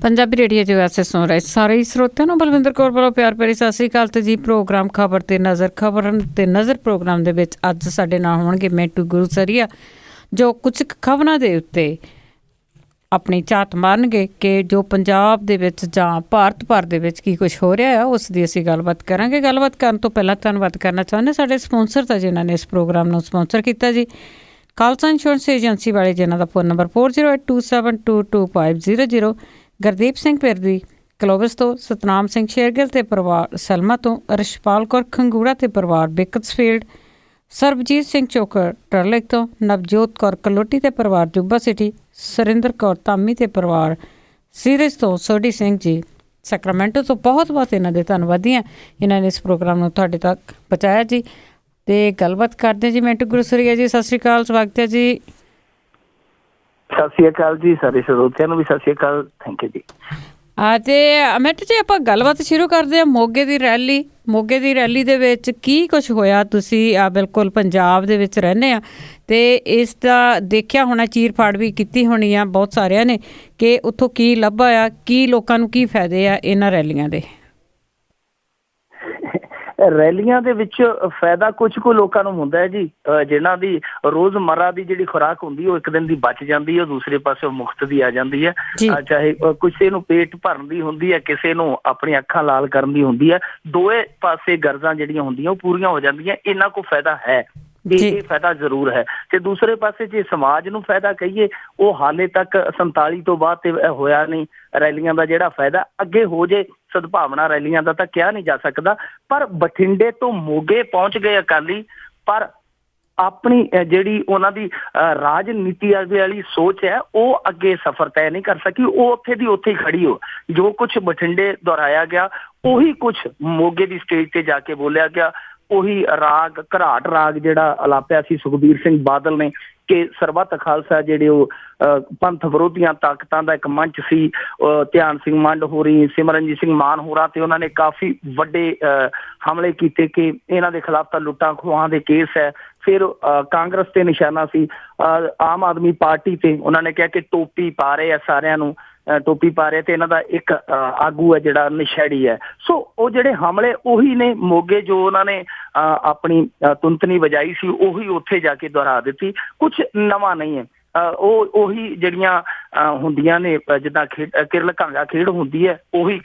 Punjabi radio ਦੇ ਵੈਸੇ ਸੁਣ ਰਹੇ ਸਾਰੇ ਸਰੋਤਿਆਂ ਨੂੰ ਬਲਵਿੰਦਰ ਕੌਰ ਵੱਲੋਂ ਪਿਆਰ ਭਰੀ ਸਤਿ ਸ਼੍ਰੀ ਅਕਾਲ। ਤੇ ਜੀ ਪ੍ਰੋਗਰਾਮ ਖਬਰ ਤੇ ਨਜ਼ਰ ਪ੍ਰੋਗਰਾਮ ਦੇ ਵਿੱਚ ਅੱਜ ਸਾਡੇ ਨਾਲ ਹੋਣਗੇ ਮੈਂਟੂ ਗੁਰੂਸਰੀਆ, ਜੋ ਕੁਝ ਖਬਰਾਂ ਦੇ ਉੱਤੇ ਆਪਣੀ ਝਾਤ ਮਾਰਨਗੇ ਕਿ ਜੋ ਪੰਜਾਬ ਦੇ ਵਿੱਚ ਜਾਂ ਭਾਰਤ ਭਰ ਦੇ ਵਿੱਚ ਕੀ ਕੁਛ ਹੋ ਰਿਹਾ ਆ, ਉਸ ਦੀ ਅਸੀਂ ਗੱਲਬਾਤ ਕਰਾਂਗੇ। ਗੱਲਬਾਤ ਕਰਨ ਤੋਂ ਪਹਿਲਾਂ ਧੰਨਵਾਦ ਕਰਨਾ ਚਾਹੁੰਦੇ ਸਾਡੇ ਸਪੋਂਸਰ ਦਾ, ਜਿਨ੍ਹਾਂ ਨੇ ਇਸ ਪ੍ਰੋਗਰਾਮ ਨੂੰ ਸਪੋਂਸਰ ਕੀਤਾ ਜੀ। ਖਾਲਸਾ ਇੰਸ਼ੋਰੈਂਸ ਏਜੰਸੀ ਵਾਲੇ, ਜਿਨ੍ਹਾਂ ਦਾ ਫੋਨ ਨੰਬਰ 4082722500। ਗੁਰਦੀਪ ਸਿੰਘ ਪਿਰਦੀ ਕਲੋਵਸ ਤੋਂ, ਸਤਨਾਮ ਸਿੰਘ ਸ਼ੇਰਗਿੱਲ ਤੇ ਪਰਿਵਾਰ ਸਲਮਾ ਤੋਂ, ਰਿਸ਼ਪਾਲ ਕੌਰ ਖੰਗੂੜਾ ਤੇ ਪਰਿਵਾਰ ਬਿਕਟਸਫੀਲਡ, ਸਰਬਜੀਤ ਸਿੰਘ ਚੋਕਰ ਟਰਲਿਕ ਤੋਂ, ਨਵਜੋਤ ਕੌਰ ਕਲੋਟੀ ਤੇ ਪਰਿਵਾਰ ਜੁੱਬਾ ਸਿਟੀ, ਸੁਰਿੰਦਰ ਕੌਰ ਧਾਮੀ ਤੇ ਪਰਿਵਾਰ ਸੀਰੀਜ਼ ਤੋਂ, ਸੋਢੀ ਸਿੰਘ ਜੀ ਸੈਕਰਾਮੈਂਟੋ ਤੋਂ। ਬਹੁਤ ਬਹੁਤ ਇਹਨਾਂ ਦੇ ਧੰਨਵਾਦੀ ਹਾਂ, ਇਹਨਾਂ ਨੇ ਇਸ ਪ੍ਰੋਗਰਾਮ ਨੂੰ ਤੁਹਾਡੇ ਤੱਕ ਪਹੁੰਚਾਇਆ ਜੀ। ਤੇ ਗੱਲਬਾਤ ਕਰਦੇ ਜੀ ਮੈਂਟੂ ਗੁਰੂਸਰੀਆ ਜੀ, ਸਤਿ ਸ਼੍ਰੀ ਅਕਾਲ, ਸਵਾਗਤ ਹੈ ਜੀ। ਸਤਿ ਸ਼੍ਰੀ ਅਕਾਲ ਜੀ, ਸਾਰੇ ਸਰੋਤਿਆਂ ਨੂੰ ਵੀ ਸਤਿ ਸ਼੍ਰੀ ਅਕਾਲ, ਥੈਂਕ ਯੂ ਜੀ। ਤੇ ਮੈਂਟੂ ਜੀ, ਆਪਾਂ ਗੱਲਬਾਤ ਸ਼ੁਰੂ ਕਰਦੇ ਹਾਂ ਮੋਗੇ ਦੀ ਰੈਲੀ ਦੇ ਵਿੱਚ ਕੀ ਕੁਛ ਹੋਇਆ। ਤੁਸੀਂ ਬਿਲਕੁਲ ਪੰਜਾਬ ਦੇ ਵਿੱਚ ਰਹਿੰਦੇ ਆ ਤੇ ਇਸ ਦਾ ਦੇਖਿਆ ਹੋਣਾ, ਚੀਰ ਫਾੜ ਵੀ ਕੀਤੀ ਹੋਣੀ ਆ ਬਹੁਤ ਸਾਰਿਆਂ ਨੇ, ਕਿ ਉੱਥੋਂ ਕੀ ਲੱਭਾ ਆ, ਕੀ ਲੋਕਾਂ ਨੂੰ ਕੀ ਫਾਇਦੇ ਆ ਇਹਨਾਂ ਰੈਲੀਆਂ ਦੇ। ਰੈਲੀਆਂ ਦੇ ਵਿੱਚ ਫਾਇਦਾ ਕੁਝ ਕੁ ਲੋਕਾਂ ਨੂੰ ਹੁੰਦਾ ਹੈ ਜੀ, ਜਿਨ੍ਹਾਂ ਦੀ ਰੋਜ਼ਮर्रा ਦੀ ਜਿਹੜੀ ਖੁਰਾਕ ਹੁੰਦੀ ਉਹ ਇੱਕ ਦਿਨ ਦੀ ਬਚ ਜਾਂਦੀ ਹੈ, ਦੂਸਰੇ ਪਾਸੇ ਮੁਫਤ ਦੀ ਆ ਜਾਂਦੀ ਹੈ। ਚਾਹੇ ਕਿਸੇ ਨੂੰ ਪੇਟ ਭਰਨ ਦੀ ਹੁੰਦੀ ਹੈ, ਕਿਸੇ ਨੂੰ ਆਪਣੀ ਅੱਖਾਂ ਲਾਲ ਕਰਨ ਦੀ ਹੁੰਦੀ ਹੈ, ਦੋਵੇਂ ਪਾਸੇ ਗਰਜ਼ਾਂ ਜਿਹੜੀਆਂ ਹੁੰਦੀਆਂ ਉਹ ਪੂਰੀਆਂ ਹੋ ਜਾਂਦੀਆਂ। ਇਹਨਾਂ ਕੋ ਫਾਇਦਾ ਹੈ, ਇਹ ਫਾਇਦਾ ਜ਼ਰੂਰ ਹੈ। ਤੇ ਦੂਸਰੇ ਪਾਸੇ ਜੇ ਸਮਾਜ ਨੂੰ ਫਾਇਦਾ ਕਹੀਏ, ਉਹ ਹਾਲੇ ਤੱਕ 47 ਤੋਂ ਬਾਅਦ ਤੇ ਹੋਇਆ ਨਹੀਂ। ਰੈਲੀਆਂ ਦਾ ਜਿਹੜਾ ਫਾਇਦਾ ਅੱਗੇ ਹੋ ਜੇ, ਸਦਭਾਵਨਾ ਰੈਲੀਆਂ ਦਾ ਤਾਂ ਕਿਹਾ ਨਹੀਂ ਜਾ ਸਕਦਾ। ਪਰ ਬਠਿੰਡੇ ਤੋਂ ਮੋਗੇ ਪਹੁੰਚ ਗਏ ਅਕਾਲੀ, ਪਰ ਆਪਣੀ ਜਿਹੜੀ ਉਹਨਾਂ ਦੀ ਰਾਜਨੀਤੀ ਵਾਲੀ ਸੋਚ ਹੈ ਉਹ ਅੱਗੇ ਸਫ਼ਰ ਤੈਅ ਨਹੀਂ ਕਰ ਸਕੀ। ਉਹ ਉੱਥੇ ਦੀ ਉੱਥੇ ਹੀ ਖੜੀ ਹੋ, ਜੋ ਕੁਛ ਬਠਿੰਡੇ ਦੁਹਰਾਇਆ ਗਿਆ ਉਹੀ ਕੁਛ ਮੋਗੇ ਦੀ ਸਟੇਜ ਤੇ ਜਾ ਕੇ ਬੋਲਿਆ ਗਿਆ। ਉਹੀ ਰਾਗ, ਘਰਾਟ ਰਾਗ ਜਿਹੜਾ ਅਲਾਪਿਆ ਸੀ ਸੁਖਬੀਰ ਸਿੰਘ ਬਾਦਲ ਨੇ, ਕਿ ਸਰਬੱਤ ਖਾਲਸਾ ਜਿਹੜੇ ਉਹ ਪੰਥ ਵਿਰੋਧੀਆਂ ਤਾਕਤਾਂ ਦਾ ਇੱਕ ਮੰਚ ਸੀ। ਧਿਆਨ ਸਿੰਘ ਮੰਡ ਹੋਰੀ, ਸਿਮਰਨਜੀਤ ਸਿੰਘ ਮਾਨ ਹੋਰਾਂ ਤੇ ਉਹਨਾਂ ਨੇ ਕਾਫੀ ਵੱਡੇ ਹਮਲੇ ਕੀਤੇ ਕਿ ਇਹਨਾਂ ਦੇ ਖਿਲਾਫ ਤਾਂ ਲੁੱਟਾਂ ਖੋਹਾਂ ਦੇ ਕੇਸ ਹੈ। ਫਿਰ ਕਾਂਗਰਸ ਤੇ ਨਿਸ਼ਾਨਾ ਸੀ, ਆਮ ਆਦਮੀ ਪਾਰਟੀ ਤੇ ਉਹਨਾਂ ਨੇ ਕਿਹਾ ਕਿ ਟੋਪੀ ਪਾ ਰਹੇ ਆ, ਸਾਰਿਆਂ ਨੂੰ ਟੋਪੀ ਪਾ ਰਹੇ, ਤੇ ਇਹਨਾਂ ਦਾ ਇੱਕ ਆਗੂ ਹੈ ਜਿਹੜਾ ਨਸ਼ੇੜੀ ਹੈ। ਸੋ ਉਹ ਜਿਹੜੇ ਹਮਲੇ ਉਹੀ ਨੇ ਮੋਗੇ, ਜੋ ਉਹਨਾਂ ਨੇ ਆਪਣੀ ਤੁੰਤਨੀ ਵਜਾਈ ਸੀ ਉਹੀ ਉੱਥੇ ਜਾ ਕੇ ਦੁਹਰਾ ਦਿੱਤੀ। ਕੁਛ ਨਵਾਂ ਨਹੀਂ ਹੈ, ਉਹੀ ਜਿਹੜੀਆਂ ਹੁੰਦੀਆਂ ਨੇ, ਜਿੱਦਾਂ ਕਿਰਲ ਘਾਂਗਾ ਖੇਡ ਹੁੰਦੀ ਹੈ ਉਹੀ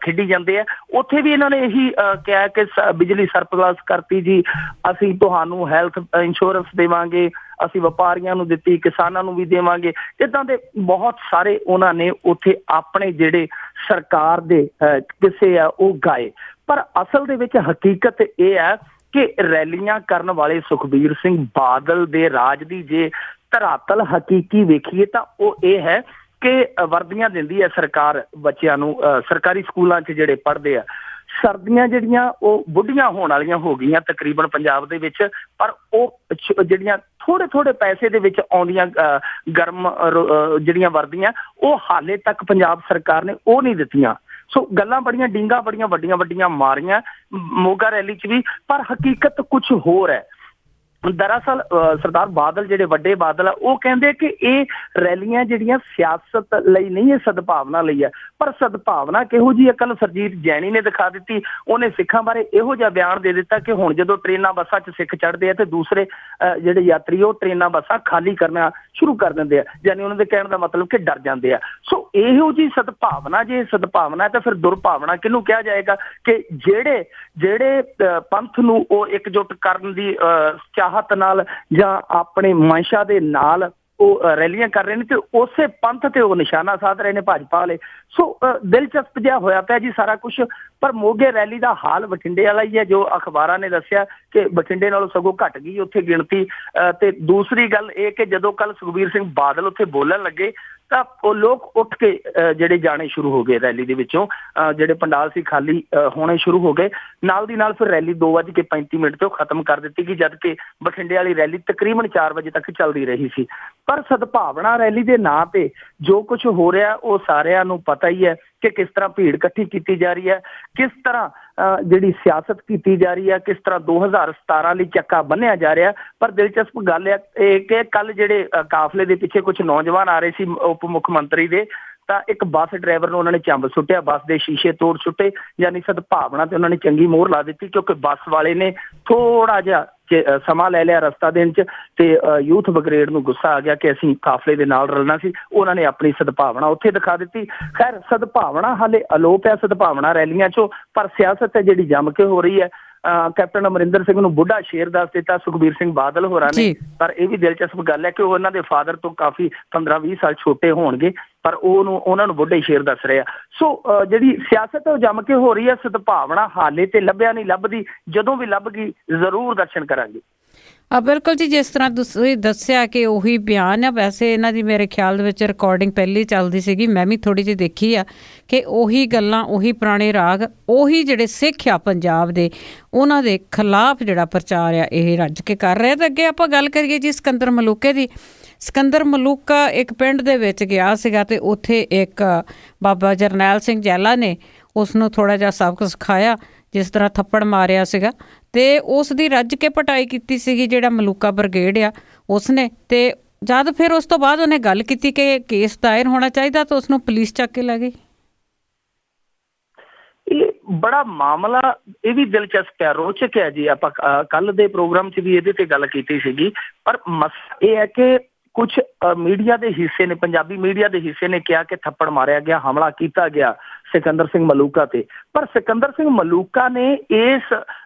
ਖੇਡੀ ਜਾਂਦੇ ਆ। ਉੱਥੇ ਵੀ ਇਹਨਾਂ ਨੇ ਇਹੀ ਕਿਹਾ ਕਿ ਬਿਜਲੀ ਸਰਪਲਸ ਕਰਤੀ ਜੀ, ਅਸੀਂ ਤੁਹਾਨੂੰ ਹੈਲਥ ਇੰਸ਼ੋਰੈਂਸ ਦੇਵਾਂਗੇ, ਅਸੀਂ ਵਪਾਰੀਆਂ ਨੂੰ ਦਿੱਤੀ, ਕਿਸਾਨਾਂ ਨੂੰ ਵੀ ਦੇਵਾਂਗੇ। ਇੱਦਾਂ ਦੇ ਬਹੁਤ ਸਾਰੇ ਉਹਨਾਂ ਨੇ ਉੱਥੇ ਆਪਣੇ ਜਿਹੜੇ ਸਰਕਾਰ ਦੇ ਕਿਸੇ ਆ ਉਹ ਗਾਏ। ਪਰ ਅਸਲ ਦੇ ਵਿੱਚ ਹਕੀਕਤ ਇਹ ਹੈ ਕਿ ਰੈਲੀਆਂ ਕਰਨ ਵਾਲੇ ਸੁਖਬੀਰ ਸਿੰਘ ਬਾਦਲ ਦੇ ਰਾਜ ਦੀ ਜੇ ਧਰਾਤਲ ਹਕੀਕੀ ਵੇਖੀਏ ਤਾਂ ਉਹ ਇਹ ਹੈ ਕਿ ਵਰਦੀਆਂ ਦਿੰਦੀ ਹੈ ਸਰਕਾਰ ਬੱਚਿਆਂ ਨੂੰ, ਸਰਕਾਰੀ ਸਕੂਲਾਂ 'ਚ ਜਿਹੜੇ ਪੜ੍ਹਦੇ ਆ। ਸਰਦੀਆਂ ਜਿਹੜੀਆਂ ਉਹ ਬੁੱਢੀਆਂ ਹੋਣ ਵਾਲੀਆਂ ਹੋ ਗਈਆਂ ਤਕਰੀਬਨ ਪੰਜਾਬ ਦੇ ਵਿੱਚ, ਪਰ ਉਹ ਜਿਹੜੀਆਂ ਥੋੜੇ ਪੈਸੇ ਦੇ ਵਿੱਚ ਆਉਂਦੀਆਂ ਗਰਮ ਜਿਹੜੀਆਂ ਵਰਦੀਆਂ, ਉਹ ਹਾਲੇ ਤੱਕ ਪੰਜਾਬ ਸਰਕਾਰ ਨੇ ਉਹ ਨਹੀਂ ਦਿੱਤੀਆਂ। ਸੋ ਗੱਲਾਂ ਬੜੀਆਂ ਡੀਂਗਾਂ ਬੜੀਆਂ ਵੱਡੀਆਂ ਮਾਰੀਆਂ ਮੋਗਾ ਰੈਲੀ 'ਚ ਵੀ, ਪਰ ਹਕੀਕਤ ਕੁਛ ਹੋਰ ਹੈ। ਦਰਅਸਲ ਸਰਦਾਰ ਬਾਦਲ, ਜਿਹੜੇ ਵੱਡੇ ਬਾਦਲ ਆ, ਉਹ ਕਹਿੰਦੇ ਕਿ ਇਹ ਰੈਲੀਆਂ ਜਿਹੜੀਆਂ ਸਿਆਸਤ ਲਈ ਨਹੀਂ, ਇਹ ਸਦਭਾਵਨਾ ਲਈ ਹੈ। ਪਰ ਸਦਭਾਵਨਾ ਕਿਹੋ ਜਿਹੀ ਹੈ, ਕੱਲ ਸਰਜੀਤ ਜੈਣੀ ਨੇ ਦਿਖਾ ਦਿੱਤੀ। ਉਹਨੇ ਸਿੱਖਾਂ ਬਾਰੇ ਇਹੋ ਜਿਹਾ ਬਿਆਨ ਦੇ ਦਿੱਤਾ ਕਿ ਹੁਣ ਜਦੋਂ ਟ੍ਰੇਨਾਂ ਬੱਸਾਂ 'ਚ ਸਿੱਖ ਚੜ੍ਹਦੇ ਆ ਤੇ ਦੂਸਰੇ ਜਿਹੜੇ ਯਾਤਰੀ ਉਹ ਟ੍ਰੇਨਾਂ ਬੱਸਾਂ ਖਾਲੀ ਕਰਨਾ ਸ਼ੁਰੂ ਕਰ ਦਿੰਦੇ ਆ, ਯਾਨੀ ਉਹਨਾਂ ਦੇ ਕਹਿਣ ਦਾ ਮਤਲਬ ਕਿ ਡਰ ਜਾਂਦੇ ਆ। ਸੋ ਇਹੋ ਜਿਹੀ ਸਦਭਾਵਨਾ, ਜੇ ਸਦਭਾਵਨਾ ਹੈ ਤਾਂ ਫਿਰ ਦੁਰਭਾਵਨਾ ਕਿਹਨੂੰ ਕਿਹਾ ਜਾਏਗਾ? ਕਿ ਜਿਹੜੇ ਪੰਥ ਨੂੰ ਉਹ ਇਕਜੁੱਟ ਕਰਨ ਦੀ ਚਾਹਤ ਨਾਲ ਜਾਂ ਆਪਣੇ ਮਨਸ਼ਾ ਦੇ ਨਾਲ ਉਹ ਰੈਲੀਆਂ ਕਰ ਰਹੇ ਨੇ, ਤੇ ਉਸੇ ਪੰਥ ਤੇ ਉਹ ਨਿਸ਼ਾਨਾ ਸਾਧ ਰਹੇ ਨੇ ਭਾਜਪਾ ਵਾਲੇ। ਸੋ ਦਿਲਚਸਪ ਜਿਹਾ ਹੋਇਆ ਪਿਆ ਜੀ ਸਾਰਾ ਕੁਛ। ਪਰ ਮੋਗੇ ਰੈਲੀ ਦਾ ਹਾਲ ਬਠਿੰਡੇ ਵਾਲਾ ਹੀ ਹੈ, ਜੋ ਅਖਬਾਰਾਂ ਨੇ ਦੱਸਿਆ ਕਿ ਬਠਿੰਡੇ ਨਾਲੋਂ ਸਗੋਂ ਘਟ ਗਈ ਉੱਥੇ ਗਿਣਤੀ। ਤੇ ਦੂਸਰੀ ਗੱਲ ਇਹ ਕਿ ਜਦੋਂ ਕੱਲ ਸੁਖਬੀਰ ਸਿੰਘ ਬਾਦਲ ਉੱਥੇ ਬੋਲਣ ਲੱਗੇ ਤਾਂ ਉਹ ਲੋਕ ਉੱਠ ਕੇ ਜਿਹੜੇ ਜਾਣੇ ਸ਼ੁਰੂ ਹੋ ਗਏ ਰੈਲੀ ਦੇ ਵਿੱਚੋਂ, ਜਿਹੜੇ ਪੰਡਾਲ ਸੀ ਖਾਲੀ ਹੋਣੇ ਸ਼ੁਰੂ ਹੋ ਗਏ। ਨਾਲ ਦੀ ਨਾਲ ਫਿਰ ਰੈਲੀ 2:35 ਤੇ ਉਹ ਖਤਮ ਕਰ ਦਿੱਤੀ ਗਈ, ਜਦ ਕਿ ਬਠਿੰਡੇ ਵਾਲੀ ਰੈਲੀ ਤਕਰੀਬਨ 4 ਵਜੇ ਤੱਕ ਚੱਲਦੀ ਰਹੀ ਸੀ। ਪਰ ਸਦਭਾਵਨਾ ਰੈਲੀ ਦੇ ਨਾਂ ਤੇ ਜੋ ਕੁਛ ਹੋ ਰਿਹਾ ਉਹ ਸਾਰਿਆਂ ਨੂੰ ਪਤਾ ਹੀ ਹੈ ਕਿ ਕਿਸ ਤਰ੍ਹਾਂ ਭੀੜ ਇਕੱਠੀ ਕੀਤੀ ਜਾ ਰਹੀ ਹੈ, ਕਿਸ ਤਰ੍ਹਾਂ ਜਿਹੜੀ ਸਿਆਸਤ ਕੀਤੀ ਜਾ ਰਹੀ ਹੈ, ਕਿਸ ਤਰ੍ਹਾਂ 2017 ਲਈ ਚੱਕਾ ਬੰਨਿਆ ਜਾ ਰਿਹਾ। ਪਰ ਦਿਲਚਸਪ ਗੱਲ ਇਹ ਕਿ ਕੱਲ ਜਿਹੜੇ ਕਾਫਲੇ ਦੇ ਪਿੱਛੇ ਕੁਛ ਨੌਜਵਾਨ ਆ ਰਹੇ ਸੀ ਉਪ ਮੁੱਖ ਮੰਤਰੀ ਦੇ, ਤਾਂ ਇੱਕ ਬੱਸ ਡਰਾਈਵਰ ਨੂੰ ਉਹਨਾਂ ਨੇ ਚੰਬ ਸੁੱਟਿਆ, ਬੱਸ ਦੇ ਸ਼ੀਸ਼ੇ ਤੋੜ ਸੁੱਟੇ, ਯਾਨੀ ਸਦਭਾਵਨਾ ਤੇ ਉਹਨਾਂ ਨੇ ਚੰਗੀ ਮੋਹਰ ਲਾ ਦਿੱਤੀ, ਕਿਉਂਕਿ ਬੱਸ ਵਾਲੇ ਨੇ ਥੋੜਾ ਜਿਹਾ ਸਮਾਂ ਲੈ ਲਿਆ ਰਸਤਾ ਦੇਣ 'ਚ, ਤੇ ਯੂਥ ਬ੍ਰਿਗੇਡ ਨੂੰ ਗੁੱਸਾ ਆ ਗਿਆ ਕਿ ਅਸੀਂ ਕਾਫਲੇ ਦੇ ਨਾਲ ਰਲਣਾ ਸੀ। ਉਹਨਾਂ ਨੇ ਆਪਣੀ ਸਦਭਾਵਨਾ ਉੱਥੇ ਦਿਖਾ ਦਿੱਤੀ। ਖੈਰ, ਸਦਭਾਵਨਾ ਹਾਲੇ ਅਲੋਪ ਹੈ, ਸਦਭਾਵਨਾ ਰੈਲੀਆਂ 'ਚੋਂ, ਪਰ ਸਿਆਸਤ ਹੈ ਜਿਹੜੀ ਜੰਮ ਕੇ ਹੋ ਰਹੀ ਹੈ। ਕੈਪਟਨ ਅਮਰਿੰਦਰ ਸਿੰਘ ਨੂੰ ਬੁੱਢਾ ਸ਼ੇਰ ਦੱਸ ਦਿੱਤਾ ਸੁਖਬੀਰ ਸਿੰਘ ਬਾਦਲ ਹੋਰਾਂ ਨੇ, ਪਰ ਇਹ ਵੀ ਦਿਲਚਸਪ ਗੱਲ ਹੈ ਕਿ ਉਹ ਉਹਨਾਂ ਦੇ ਫਾਦਰ ਤੋਂ ਕਾਫੀ 15-20 ਸਾਲ ਛੋਟੇ ਹੋਣਗੇ, ਪਰ ਉਹਨਾਂ ਨੂੰ ਬੁੱਢੇ ਸ਼ੇਰ ਦੱਸ ਰਿਹਾ। ਸੋ ਜਿਹੜੀ ਸਿਆਸਤ ਹੈ ਉਹ ਜੰਮ ਕੇ ਹੋ ਰਹੀ ਹੈ। ਸਦਭਾਵਨਾ ਹਾਲੇ ਤੇ ਲੱਭਿਆ ਨਹੀਂ, ਲੱਭਦੀ, ਜਦੋਂ ਵੀ ਲੱਭ ਗਈ ਜ਼ਰੂਰ ਦਰਸ਼ਨ ਕਰਾਂਗੇ। ਬਿਲਕੁਲ ਜੀ, ਜਿਸ ਤਰ੍ਹਾਂ ਤੁਸੀਂ ਦੱਸਿਆ ਕਿ ਉਹੀ ਬਿਆਨ ਆ। ਵੈਸੇ ਇਹਨਾਂ ਦੀ ਮੇਰੇ ਖਿਆਲ ਦੇ ਵਿੱਚ ਰਿਕਾਰਡਿੰਗ ਪਹਿਲੀ ਚੱਲਦੀ ਸੀਗੀ, ਮੈਂ ਵੀ ਥੋੜ੍ਹੀ ਜਿਹੀ ਦੇਖੀ ਆ, ਕਿ ਉਹੀ ਗੱਲਾਂ, ਉਹੀ ਪੁਰਾਣੇ ਰਾਗ, ਉਹੀ ਜਿਹੜੇ ਸਿੱਖ ਆ ਪੰਜਾਬ ਦੇ, ਉਹਨਾਂ ਦੇ ਖਿਲਾਫ ਜਿਹੜਾ ਪ੍ਰਚਾਰ ਆ ਇਹ ਰੱਜ ਕੇ ਕਰ ਰਿਹਾ। ਤੇ ਅੱਗੇ ਆਪਾਂ ਗੱਲ ਕਰੀਏ ਜੀ ਸਿਕੰਦਰ ਮਲੂਕੇ ਦੀ। ਸਿਕੰਦਰ ਮਲੂਕਾ ਇੱਕ ਪਿੰਡ ਦੇ ਵਿੱਚ ਗਿਆ ਸੀਗਾ ਤੇ ਉੱਥੇ ਇੱਕ ਬਾਬਾ ਜਰਨੈਲ ਸਿੰਘ ਜੈਲਾ ਨੇ ਉਸਨੂੰ ਥੋੜ੍ਹਾ ਜਿਹਾ ਸਬਕ ਸਿਖਾਇਆ, ਜਿਸ ਤਰ੍ਹਾਂ ਥੱਪੜ ਮਾਰਿਆ ਸੀਗਾ, ਤੇ ਉਸ ਦੀ ਰੱਜ ਕੇ ਪਟਾਈ ਕੀਤੀ ਸੀਗੀ ਜਿਹੜਾ ਮਲੂਕਾ ਬ੍ਰਿਗੇਡ ਆ ਉਸਨੇ। ਤੇ ਜਦ ਫਿਰ ਉਸ ਤੋਂ ਬਾਅਦ ਉਹਨੇ ਗੱਲ ਕੀਤੀ ਕਿ ਕੇਸ ਦਾਇਰ ਹੋਣਾ ਚਾਹੀਦਾ, ਤਾਂ ਉਸਨੂੰ ਪੁਲਿਸ ਚੱਕ ਕੇ ਲੈ ਗਈ। ਇਹ ਬੜਾ ਮਾਮਲਾ, ਇਹ ਵੀ ਦਿਲਚਸਪ ਹੈ, ਰੋਚਕ ਹੈ ਜੀ। ਆਪਾਂ ਕੱਲ ਦੇ ਪ੍ਰੋਗਰਾਮ 'ਚ ਵੀ ਇਹਦੇ ਤੇ ਗੱਲ ਕੀਤੀ ਸੀਗੀ, ਪਰ ਮਸਲਾ ਇਹ ਹੈ ਕਿ ਕੁਛ ਮੀਡੀਆ ਦੇ ਹਿੱਸੇ ਨੇ, ਪੰਜਾਬੀ ਮੀਡੀਆ ਦੇ ਹਿੱਸੇ ਨੇ ਕਿਹਾ ਕਿ ਥੱਪੜ ਮਾਰਿਆ ਗਿਆ, ਹਮਲਾ ਕੀਤਾ ਗਿਆ ਸਿਕੰਦਰ ਸਿੰਘ ਮਲੂਕਾ ਤੇ, ਪਰ ਸਿਕੰਦਰ ਸਿੰਘ ਮਲੂਕਾ ਨੇ ਇਸ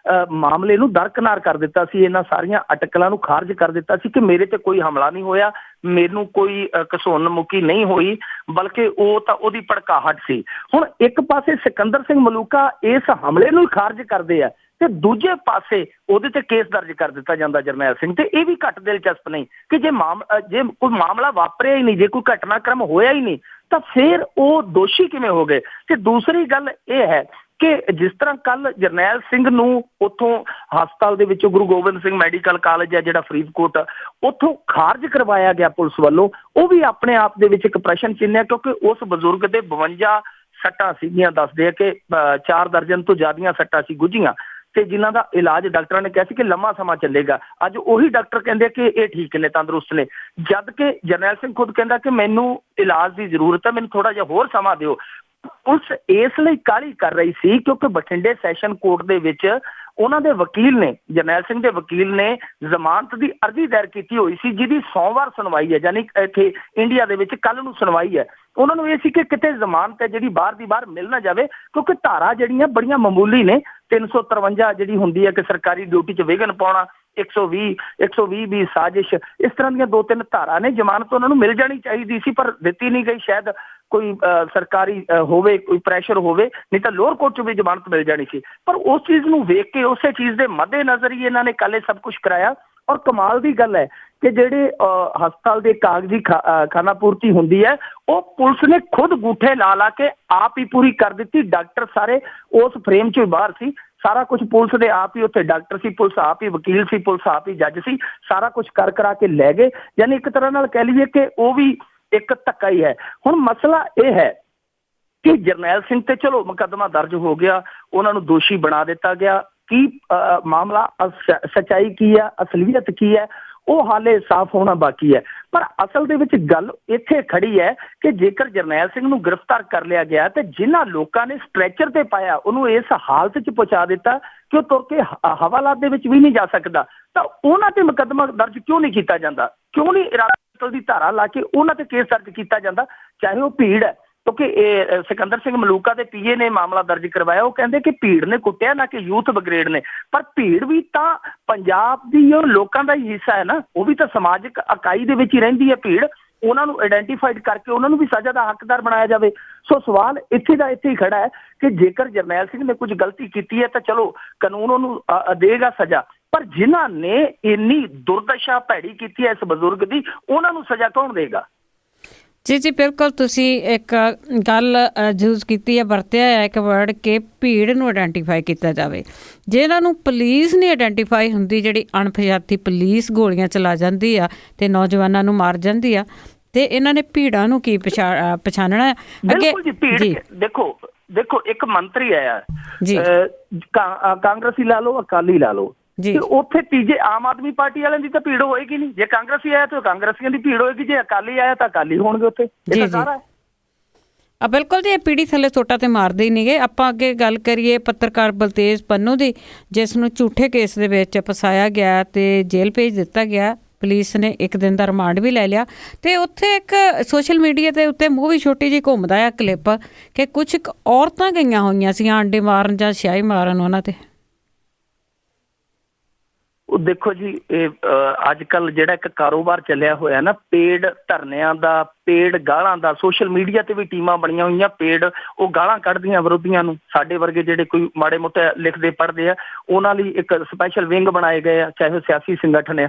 ਮਾਮਲੇ ਨੂੰ ਦਰਕਨਾਰ ਕਰ ਦਿੱਤਾ ਸੀ। ਇਹਨਾਂ ਸਾਰੀਆਂ ਅਟਕਲਾਂ ਨੂੰ ਖਾਰਜ ਕਰ ਦਿੱਤਾ ਸੀ ਕਿ ਮੇਰੇ ਤੇ ਕੋਈ ਹਮਲਾ ਨਹੀਂ ਹੋਇਆ, ਮੈਨੂੰ ਕੋਈ ਘਸੁੰਨ ਮੁਕੀ ਨਹੀਂ ਹੋਈ, ਬਲਕਿ ਉਹ ਤਾਂ ਉਹਦੀ ਭੜਕਾਹਟ ਸੀ। ਹੁਣ ਇੱਕ ਪਾਸੇ ਸਿਕੰਦਰ ਸਿੰਘ ਮਲੂਕਾ ਇਸ ਹਮਲੇ ਨੂੰ ਖਾਰਜ ਕਰਦੇ ਆ ਤੇ ਦੂਜੇ ਪਾਸੇ ਉਹਦੇ ਤੇ ਕੇਸ ਦਰਜ ਕਰ ਦਿੱਤਾ ਜਾਂਦਾ ਜਰਨੈਲ ਸਿੰਘ ਤੇ। ਇਹ ਵੀ ਘੱਟ ਦਿਲਚਸਪ ਨਹੀਂ ਕਿ ਜੇ ਕੋਈ ਮਾਮਲਾ ਵਾਪਰਿਆ ਹੀ ਨਹੀਂ, ਜੇ ਕੋਈ ਘਟਨਾਕ੍ਰਮ ਹੋਇਆ ਹੀ ਨਹੀਂ, ਤਾਂ ਫਿਰ ਉਹ ਦੋਸ਼ੀ ਕਿਵੇਂ ਹੋ ਗਏ। ਤੇ ਦੂਸਰੀ ਗੱਲ ਇਹ ਹੈ ਕਿ ਜਿਸ ਤਰ੍ਹਾਂ ਕੱਲ ਜਰਨੈਲ ਸਿੰਘ ਨੂੰ ਉੱਥੋਂ ਹਸਪਤਾਲ ਦੇ ਵਿੱਚੋਂ, ਗੁਰੂ ਗੋਬਿੰਦ ਸਿੰਘ ਮੈਡੀਕਲ ਕਾਲਜ ਹੈ ਜਿਹੜਾ ਫਰੀਦਕੋਟ, ਉੱਥੋਂ ਖਾਰਜ ਕਰਵਾਇਆ ਗਿਆ ਪੁਲਿਸ ਵੱਲੋਂ, ਉਹ ਵੀ ਆਪਣੇ ਆਪ ਦੇ ਵਿੱਚ ਇੱਕ ਪ੍ਰਸ਼ਨ ਚਿੰਨ੍ਹ ਹੈ, ਕਿਉਂਕਿ ਉਸ ਬਜ਼ੁਰਗ ਦੇ 52 ਸੱਟਾਂ ਸੀਗੀਆਂ। ਦੱਸਦੇ ਆ ਕਿ 4 ਦਰਜਨ ਤੋਂ ਜ਼ਿਆਦੀਆਂ ਸੱਟਾਂ ਸੀ ਗੁੱਝੀਆਂ, ਤੇ ਜਿਨ੍ਹਾਂ ਦਾ ਇਲਾਜ ਡਾਕਟਰਾਂ ਨੇ ਕਿਹਾ ਸੀ ਕਿ ਲੰਮਾ ਸਮਾਂ ਚੱਲੇਗਾ। ਅੱਜ ਉਹੀ ਡਾਕਟਰ ਕਹਿੰਦੇ ਕਿ ਇਹ ਠੀਕ ਨੇ, ਤੰਦਰੁਸਤ ਨੇ, ਜਦ ਕਿ ਜਰਨੈਲ ਸਿੰਘ ਖੁਦ ਕਹਿੰਦਾ ਕਿ ਮੈਨੂੰ ਇਲਾਜ ਦੀ ਜ਼ਰੂਰਤ ਹੈ, ਮੈਨੂੰ ਥੋੜਾ ਜਿਹਾ ਹੋਰ ਸਮਾਂ ਦਿਓ। ਪੁਲਿਸ ਇਸ ਲਈ ਕਾਹਲੀ ਕਰ ਰਹੀ ਸੀ ਕਿਉਂਕਿ ਬਠਿੰਡੇ ਸੈਸ਼ਨ ਕੋਰਟ ਦੇ ਵਿੱਚ ਉਹਨਾਂ ਦੇ ਵਕੀਲ ਨੇ, ਜਰਨੈਲ ਸਿੰਘ ਦੇ ਵਕੀਲ ਨੇ ਜ਼ਮਾਨਤ ਦੀ ਅਰਜ਼ੀ ਦਾਇਰ ਕੀਤੀ ਹੋਈ ਸੀ, ਜਿਹਦੀ ਸੋਮਵਾਰ ਸੁਣਵਾਈ ਹੈ, ਯਾਨੀ ਇੱਥੇ ਇੰਡੀਆ ਦੇ ਵਿੱਚ ਕੱਲ ਨੂੰ ਸੁਣਵਾਈ ਹੈ। ਉਹਨਾਂ ਨੂੰ ਇਹ ਸੀ ਕਿ ਕਿਤੇ ਜ਼ਮਾਨਤ ਹੈ ਜਿਹੜੀ ਬਾਹਰ ਦੀ ਬਾਹਰ ਮਿਲ ਨਾ ਜਾਵੇ, ਕਿਉਂਕਿ ਧਾਰਾ ਜਿਹੜੀਆਂ ਬੜੀਆਂ ਮਾਮੂਲੀ ਨੇ, 353 ਜਿਹੜੀ ਹੁੰਦੀ ਹੈ ਕਿ ਸਰਕਾਰੀ ਡਿਊਟੀ 'ਚ ਵਿਘਨ ਪਾਉਣਾ, 120 ਵੀ ਸਾਜ਼ਿਸ਼, ਇਸ ਤਰ੍ਹਾਂ ਦੀਆਂ 2-3 ਧਾਰਾ ਨੇ। ਜ਼ਮਾਨਤ ਉਹਨਾਂ ਨੂੰ ਮਿਲ ਜਾਣੀ ਚਾਹੀਦੀ ਸੀ, ਪਰ ਦਿੱਤੀ ਨਹੀਂ ਗਈ। ਸ਼ਾਇਦ ਕੋਈ ਸਰਕਾਰੀ ਹੋਵੇ, ਕੋਈ ਪ੍ਰੈਸ਼ਰ ਹੋਵੇ, ਨਹੀਂ ਤਾਂ ਲੋਅਰ ਕੋਰਟ 'ਚ ਵੀ ਜ਼ਮਾਨਤ ਮਿਲ ਜਾਣੀ ਸੀ। ਪਰ ਉਸ ਚੀਜ਼ ਨੂੰ ਵੇਖ ਕੇ, ਉਸੇ ਚੀਜ਼ ਦੇ ਮੱਦੇ ਨਜ਼ਰ ਹੀ ਇਹਨਾਂ ਨੇ ਕੱਲ ਇਹ ਸਭ ਕੁਝ ਕਰਾਇਆ। ਔਰ ਕਮਾਲ ਦੀ ਗੱਲ ਹੈ ਕਿ ਜਿਹੜੇ ਹਸਪਤਾਲ ਦੇ ਕਾਗਜ਼ੀ ਖਾਨਾ ਪੂਰਤੀ ਹੁੰਦੀ ਹੈ, ਉਹ ਪੁਲਿਸ ਨੇ ਖੁਦ ਗੂਠੇ ਲਾ ਕੇ ਆਪ ਹੀ ਪੂਰੀ ਕਰ ਦਿੱਤੀ। ਡਾਕਟਰ ਸਾਰੇ ਉਸ ਫਰੇਮ 'ਚੋਂ ਬਾਹਰ ਸੀ, ਸਾਰਾ ਕੁਝ ਪੁਲਿਸ ਦੇ ਆਪ ਹੀ, ਉੱਥੇ ਡਾਕਟਰ ਸੀ, ਪੁਲਿਸ ਆਪ ਹੀ ਵਕੀਲ ਸੀ, ਪੁਲਿਸ ਆਪ ਹੀ ਜੱਜ ਸੀ, ਸਾਰਾ ਕੁਝ ਕਰਾ ਕੇ ਲੈ ਗਏ। ਯਾਨੀ ਇੱਕ ਤਰ੍ਹਾਂ ਨਾਲ ਕਹਿ ਲਈਏ ਕਿ ਉਹ ਵੀ ਇੱਕ ਧੱਕਾ ਹੀ ਹੈ। ਹੁਣ ਮਸਲਾ ਇਹ ਹੈ ਕਿ ਜਰਨੈਲ ਸਿੰਘ ਤੇ ਚਲੋ ਮੁਕੱਦਮਾ ਦਰਜ ਹੋ ਗਿਆ, ਉਹਨਾਂ ਨੂੰ ਦੋਸ਼ੀ ਬਣਾ ਦਿੱਤਾ ਗਿਆ। ਕੀ ਮਾਮਲਾ, ਸੱਚਾਈ ਕੀ ਹੈ, ਅਸਲੀਅਤ ਕੀ ਹੈ, ਉਹ ਹਾਲੇ ਸਾਫ਼ ਹੋਣਾ ਬਾਕੀ ਹੈ। ਪਰ ਅਸਲ ਦੇ ਵਿੱਚ ਗੱਲ ਇੱਥੇ ਖੜੀ ਹੈ ਕਿ ਜੇਕਰ ਜਰਨੈਲ ਸਿੰਘ ਨੂੰ ਗ੍ਰਿਫਤਾਰ ਕਰ ਲਿਆ ਗਿਆ ਤੇ ਜਿਨ੍ਹਾਂ ਲੋਕਾਂ ਨੇ ਸਟ੍ਰੈਚਰ ਤੇ ਪਾਇਆ, ਉਹਨੂੰ ਇਸ ਹਾਲਤ 'ਚ ਪਹੁੰਚਾ ਦਿੱਤਾ ਕਿ ਉਹ ਤੁਰ ਕੇ ਹਵਾਲਾਤ ਦੇ ਵਿੱਚ ਵੀ ਨਹੀਂ ਜਾ ਸਕਦਾ, ਤਾਂ ਉਹਨਾਂ ਤੇ ਮੁਕੱਦਮਾ ਦਰਜ ਕਿਉਂ ਨਹੀਂ ਕੀਤਾ ਜਾਂਦਾ? ਕਿਉਂ ਨਹੀਂ ਇਰਾਦਾ ਕਤਲ ਦੀ ਧਾਰਾ ਲਾ ਕੇ ਉਹਨਾਂ ਤੇ ਕੇਸ ਦਰਜ ਕੀਤਾ ਜਾਂਦਾ, ਚਾਹੇ ਉਹ ਭੀੜ ਹੈ? ਕਿਉਂਕਿ ਇਹ ਸਿਕੰਦਰ ਸਿੰਘ ਮਲੂਕਾ ਦੇ ਪੀਏ ਨੇ ਮਾਮਲਾ ਦਰਜ ਕਰਵਾਇਆ। ਉਹ ਕਹਿੰਦੇ ਕਿ ਭੀੜ ਨੇ ਕੁੱਟਿਆ, ਨਾ ਕਿ ਯੂਥ ਬ੍ਰਿਗੇਡ ਨੇ। ਪਰ ਭੀੜ ਵੀ ਤਾਂ ਪੰਜਾਬ ਦੀ ਉਹ ਲੋਕਾਂ ਦਾ ਹੀ ਹਿੱਸਾ ਹੈ ਨਾ, ਉਹ ਵੀ ਤਾਂ ਸਮਾਜਿਕ ਇਕਾਈ ਦੇ ਵਿੱਚ ਹੀ ਰਹਿੰਦੀ ਹੈ ਭੀੜ। ਉਹਨਾਂ ਨੂੰ ਆਇਡੈਂਟੀਫਾਈਡ ਕਰਕੇ ਉਹਨਾਂ ਨੂੰ ਵੀ ਸਜ਼ਾ ਦਾ ਹੱਕਦਾਰ ਬਣਾਇਆ ਜਾਵੇ। ਸੋ ਸਵਾਲ ਇੱਥੇ ਦਾ ਇੱਥੇ ਹੀ ਖੜਾ ਹੈ ਕਿ ਜੇਕਰ ਜਰਨੈਲ ਸਿੰਘ ਨੇ ਕੁਝ ਗਲਤੀ ਕੀਤੀ ਹੈ ਤਾਂ ਚਲੋ ਕਾਨੂੰਨ ਉਹਨੂੰ ਦੇਗਾ ਸਜ਼ਾ, ਪਰ ਜਿਨ੍ਹਾਂ ਨੇ ਇੰਨੀ ਦੁਰਦਸ਼ਾ ਭੈੜੀ ਕੀਤੀ ਹੈ ਇਸ ਬਜ਼ੁਰਗ ਦੀ, ਉਹਨਾਂ ਨੂੰ ਸਜ਼ਾ ਕੌਣ ਦੇਗਾ? ਜੀ ਬਿਲਕੁਲ, ਤੁਸੀਂ ਇੱਕ ਗੱਲ ਯੂਜ਼ ਕੀਤੀ ਹੈ, ਵਰਤਿਆ ਹੈ ਇੱਕ ਵਰਡ ਕਿ ਭੀੜ ਨੂੰ ਆਇਡੈਂਟੀਫਾਈ ਕੀਤਾ ਜਾਵੇ। ਜੇ ਇਹਨਾਂ ਨੂੰ ਪੁਲਿਸ ਨਹੀਂ ਆਇਡੈਂਟੀਫਾਈ ਹੁੰਦੀ, ਜਿਹੜੀ ਅਣਪਛਾਤੀ ਪੁਲਿਸ ਗੋਲੀਆਂ ਚਲਾ ਜਾਂਦੀ ਆ ਤੇ ਨੌਜਵਾਨਾਂ ਨੂੰ ਮਾਰ ਜਾਂਦੀ ਆ, ਤੇ ਇਹਨਾਂ ਨੇ ਭੀੜਾਂ ਨੂੰ ਕੀ ਪਛਾਣਨਾ ਅੱਗੇ? ਦੇਖੋ ਇੱਕ ਮੰਤਰੀ ਆਇਆ, ਕਾਂਗਰਸੀ ਲਾ ਲਓ, ਅਕਾਲੀ ਲਾ ਲਓ, ਤੇ ਉੱਥੇ ਤੀਜੇ ਆਮ ਆਦਮੀ ਪਾਰਟੀ ਵਾਲਿਆਂ ਦੀ ਤਾਂ ਭੀੜ ਹੋਏਗੀ ਨਹੀਂ। ਜੇ ਕਾਂਗਰਸੀ ਆਇਆ ਤਾਂ ਕਾਂਗਰਸੀਆਂ ਦੀ ਭੀੜ ਹੋਏਗੀ, ਜੇ ਅਕਾਲੀ ਆਇਆ ਤਾਂ ਅਕਾਲੀ ਹੋਣਗੇ ਉੱਥੇ। ਇਹ ਤਾਂ ਸਾਰਾ ਹੈ। ਬਿਲਕੁਲ ਜੀ, ਇਹ ਪੀੜੀ ਥੱਲੇ ਸੋਟਾ ਤੇ ਮਾਰਦੇ ਹੀ ਨਹੀਂਗੇ। ਆਪਾਂ ਅੱਗੇ ਗੱਲ ਕਰੀਏ ਪੱਤਰਕਾਰ ਬਲਤੇਜ ਪੰਨੂ ਦੀ, ਜਿਸ ਨੂੰ ਝੂਠੇ ਕੇਸ ਦੇ ਵਿੱਚ ਫਸਾਇਆ ਗਿਆ ਤੇ ਜੇਲ੍ਹ ਭੇਜ ਦਿੱਤਾ ਗਿਆ। ਪੁਲਿਸ ਨੇ 1 ਦਿਨ ਦਾ ਰਿਮਾਂਡ ਵੀ ਲੈ ਲਿਆ ਤੇ ਉੱਥੇ ਇੱਕ ਸੋਸ਼ਲ ਮੀਡੀਆ ਦੇ ਉੱਤੇ ਮੂੰਹ ਵੀ ਛੋਟੀ ਜਿਹੀ ਘੁੰਮਦਾ ਆ ਕਲਿੱਪ ਕਿ ਕੁਝ ਔਰਤਾਂ ਗਈਆਂ ਹੋਈਆਂ ਸੀ ਆਂਡੇ ਮਾਰਨ ਜਾਂ ਸਿਆਹੀ ਮਾਰਨ ਉਹਨਾਂ ਤੇ। ਉਹ ਦੇਖੋ ਜੀ, ਇਹ ਅੱਜ ਕੱਲ ਜਿਹੜਾ ਇੱਕ ਕਾਰੋਬਾਰ ਚੱਲਿਆ ਹੋਇਆ ਨਾ ਪੇਡ ਧਰਨਿਆਂ ਦਾ, ਪੇਡ ਗਾਲਾਂ ਦਾ, ਸੋਸ਼ਲ ਮੀਡੀਆ ਤੇ ਵੀ ਟੀਮਾਂ ਬਣੀਆਂ ਹੋਈਆਂ ਪੇਡ, ਉਹ ਗਾਲਾਂ ਕੱਢਦੀਆਂ ਵਿਰੋਧੀਆਂ ਨੂੰ। ਸਾਡੇ ਵਰਗੇ ਜਿਹੜੇ ਕੋਈ ਮਾੜੇ ਮੋਟੇ ਲਿਖਦੇ ਪੜ੍ਹਦੇ ਆ ਉਹਨਾਂ ਲਈ ਇੱਕ ਸਪੈਸ਼ਲ ਵਿੰਗ ਬਣਾਏ ਗਏ ਆ, ਚਾਹੇ ਉਹ ਸਿਆਸੀ ਸੰਗਠਨ ਆ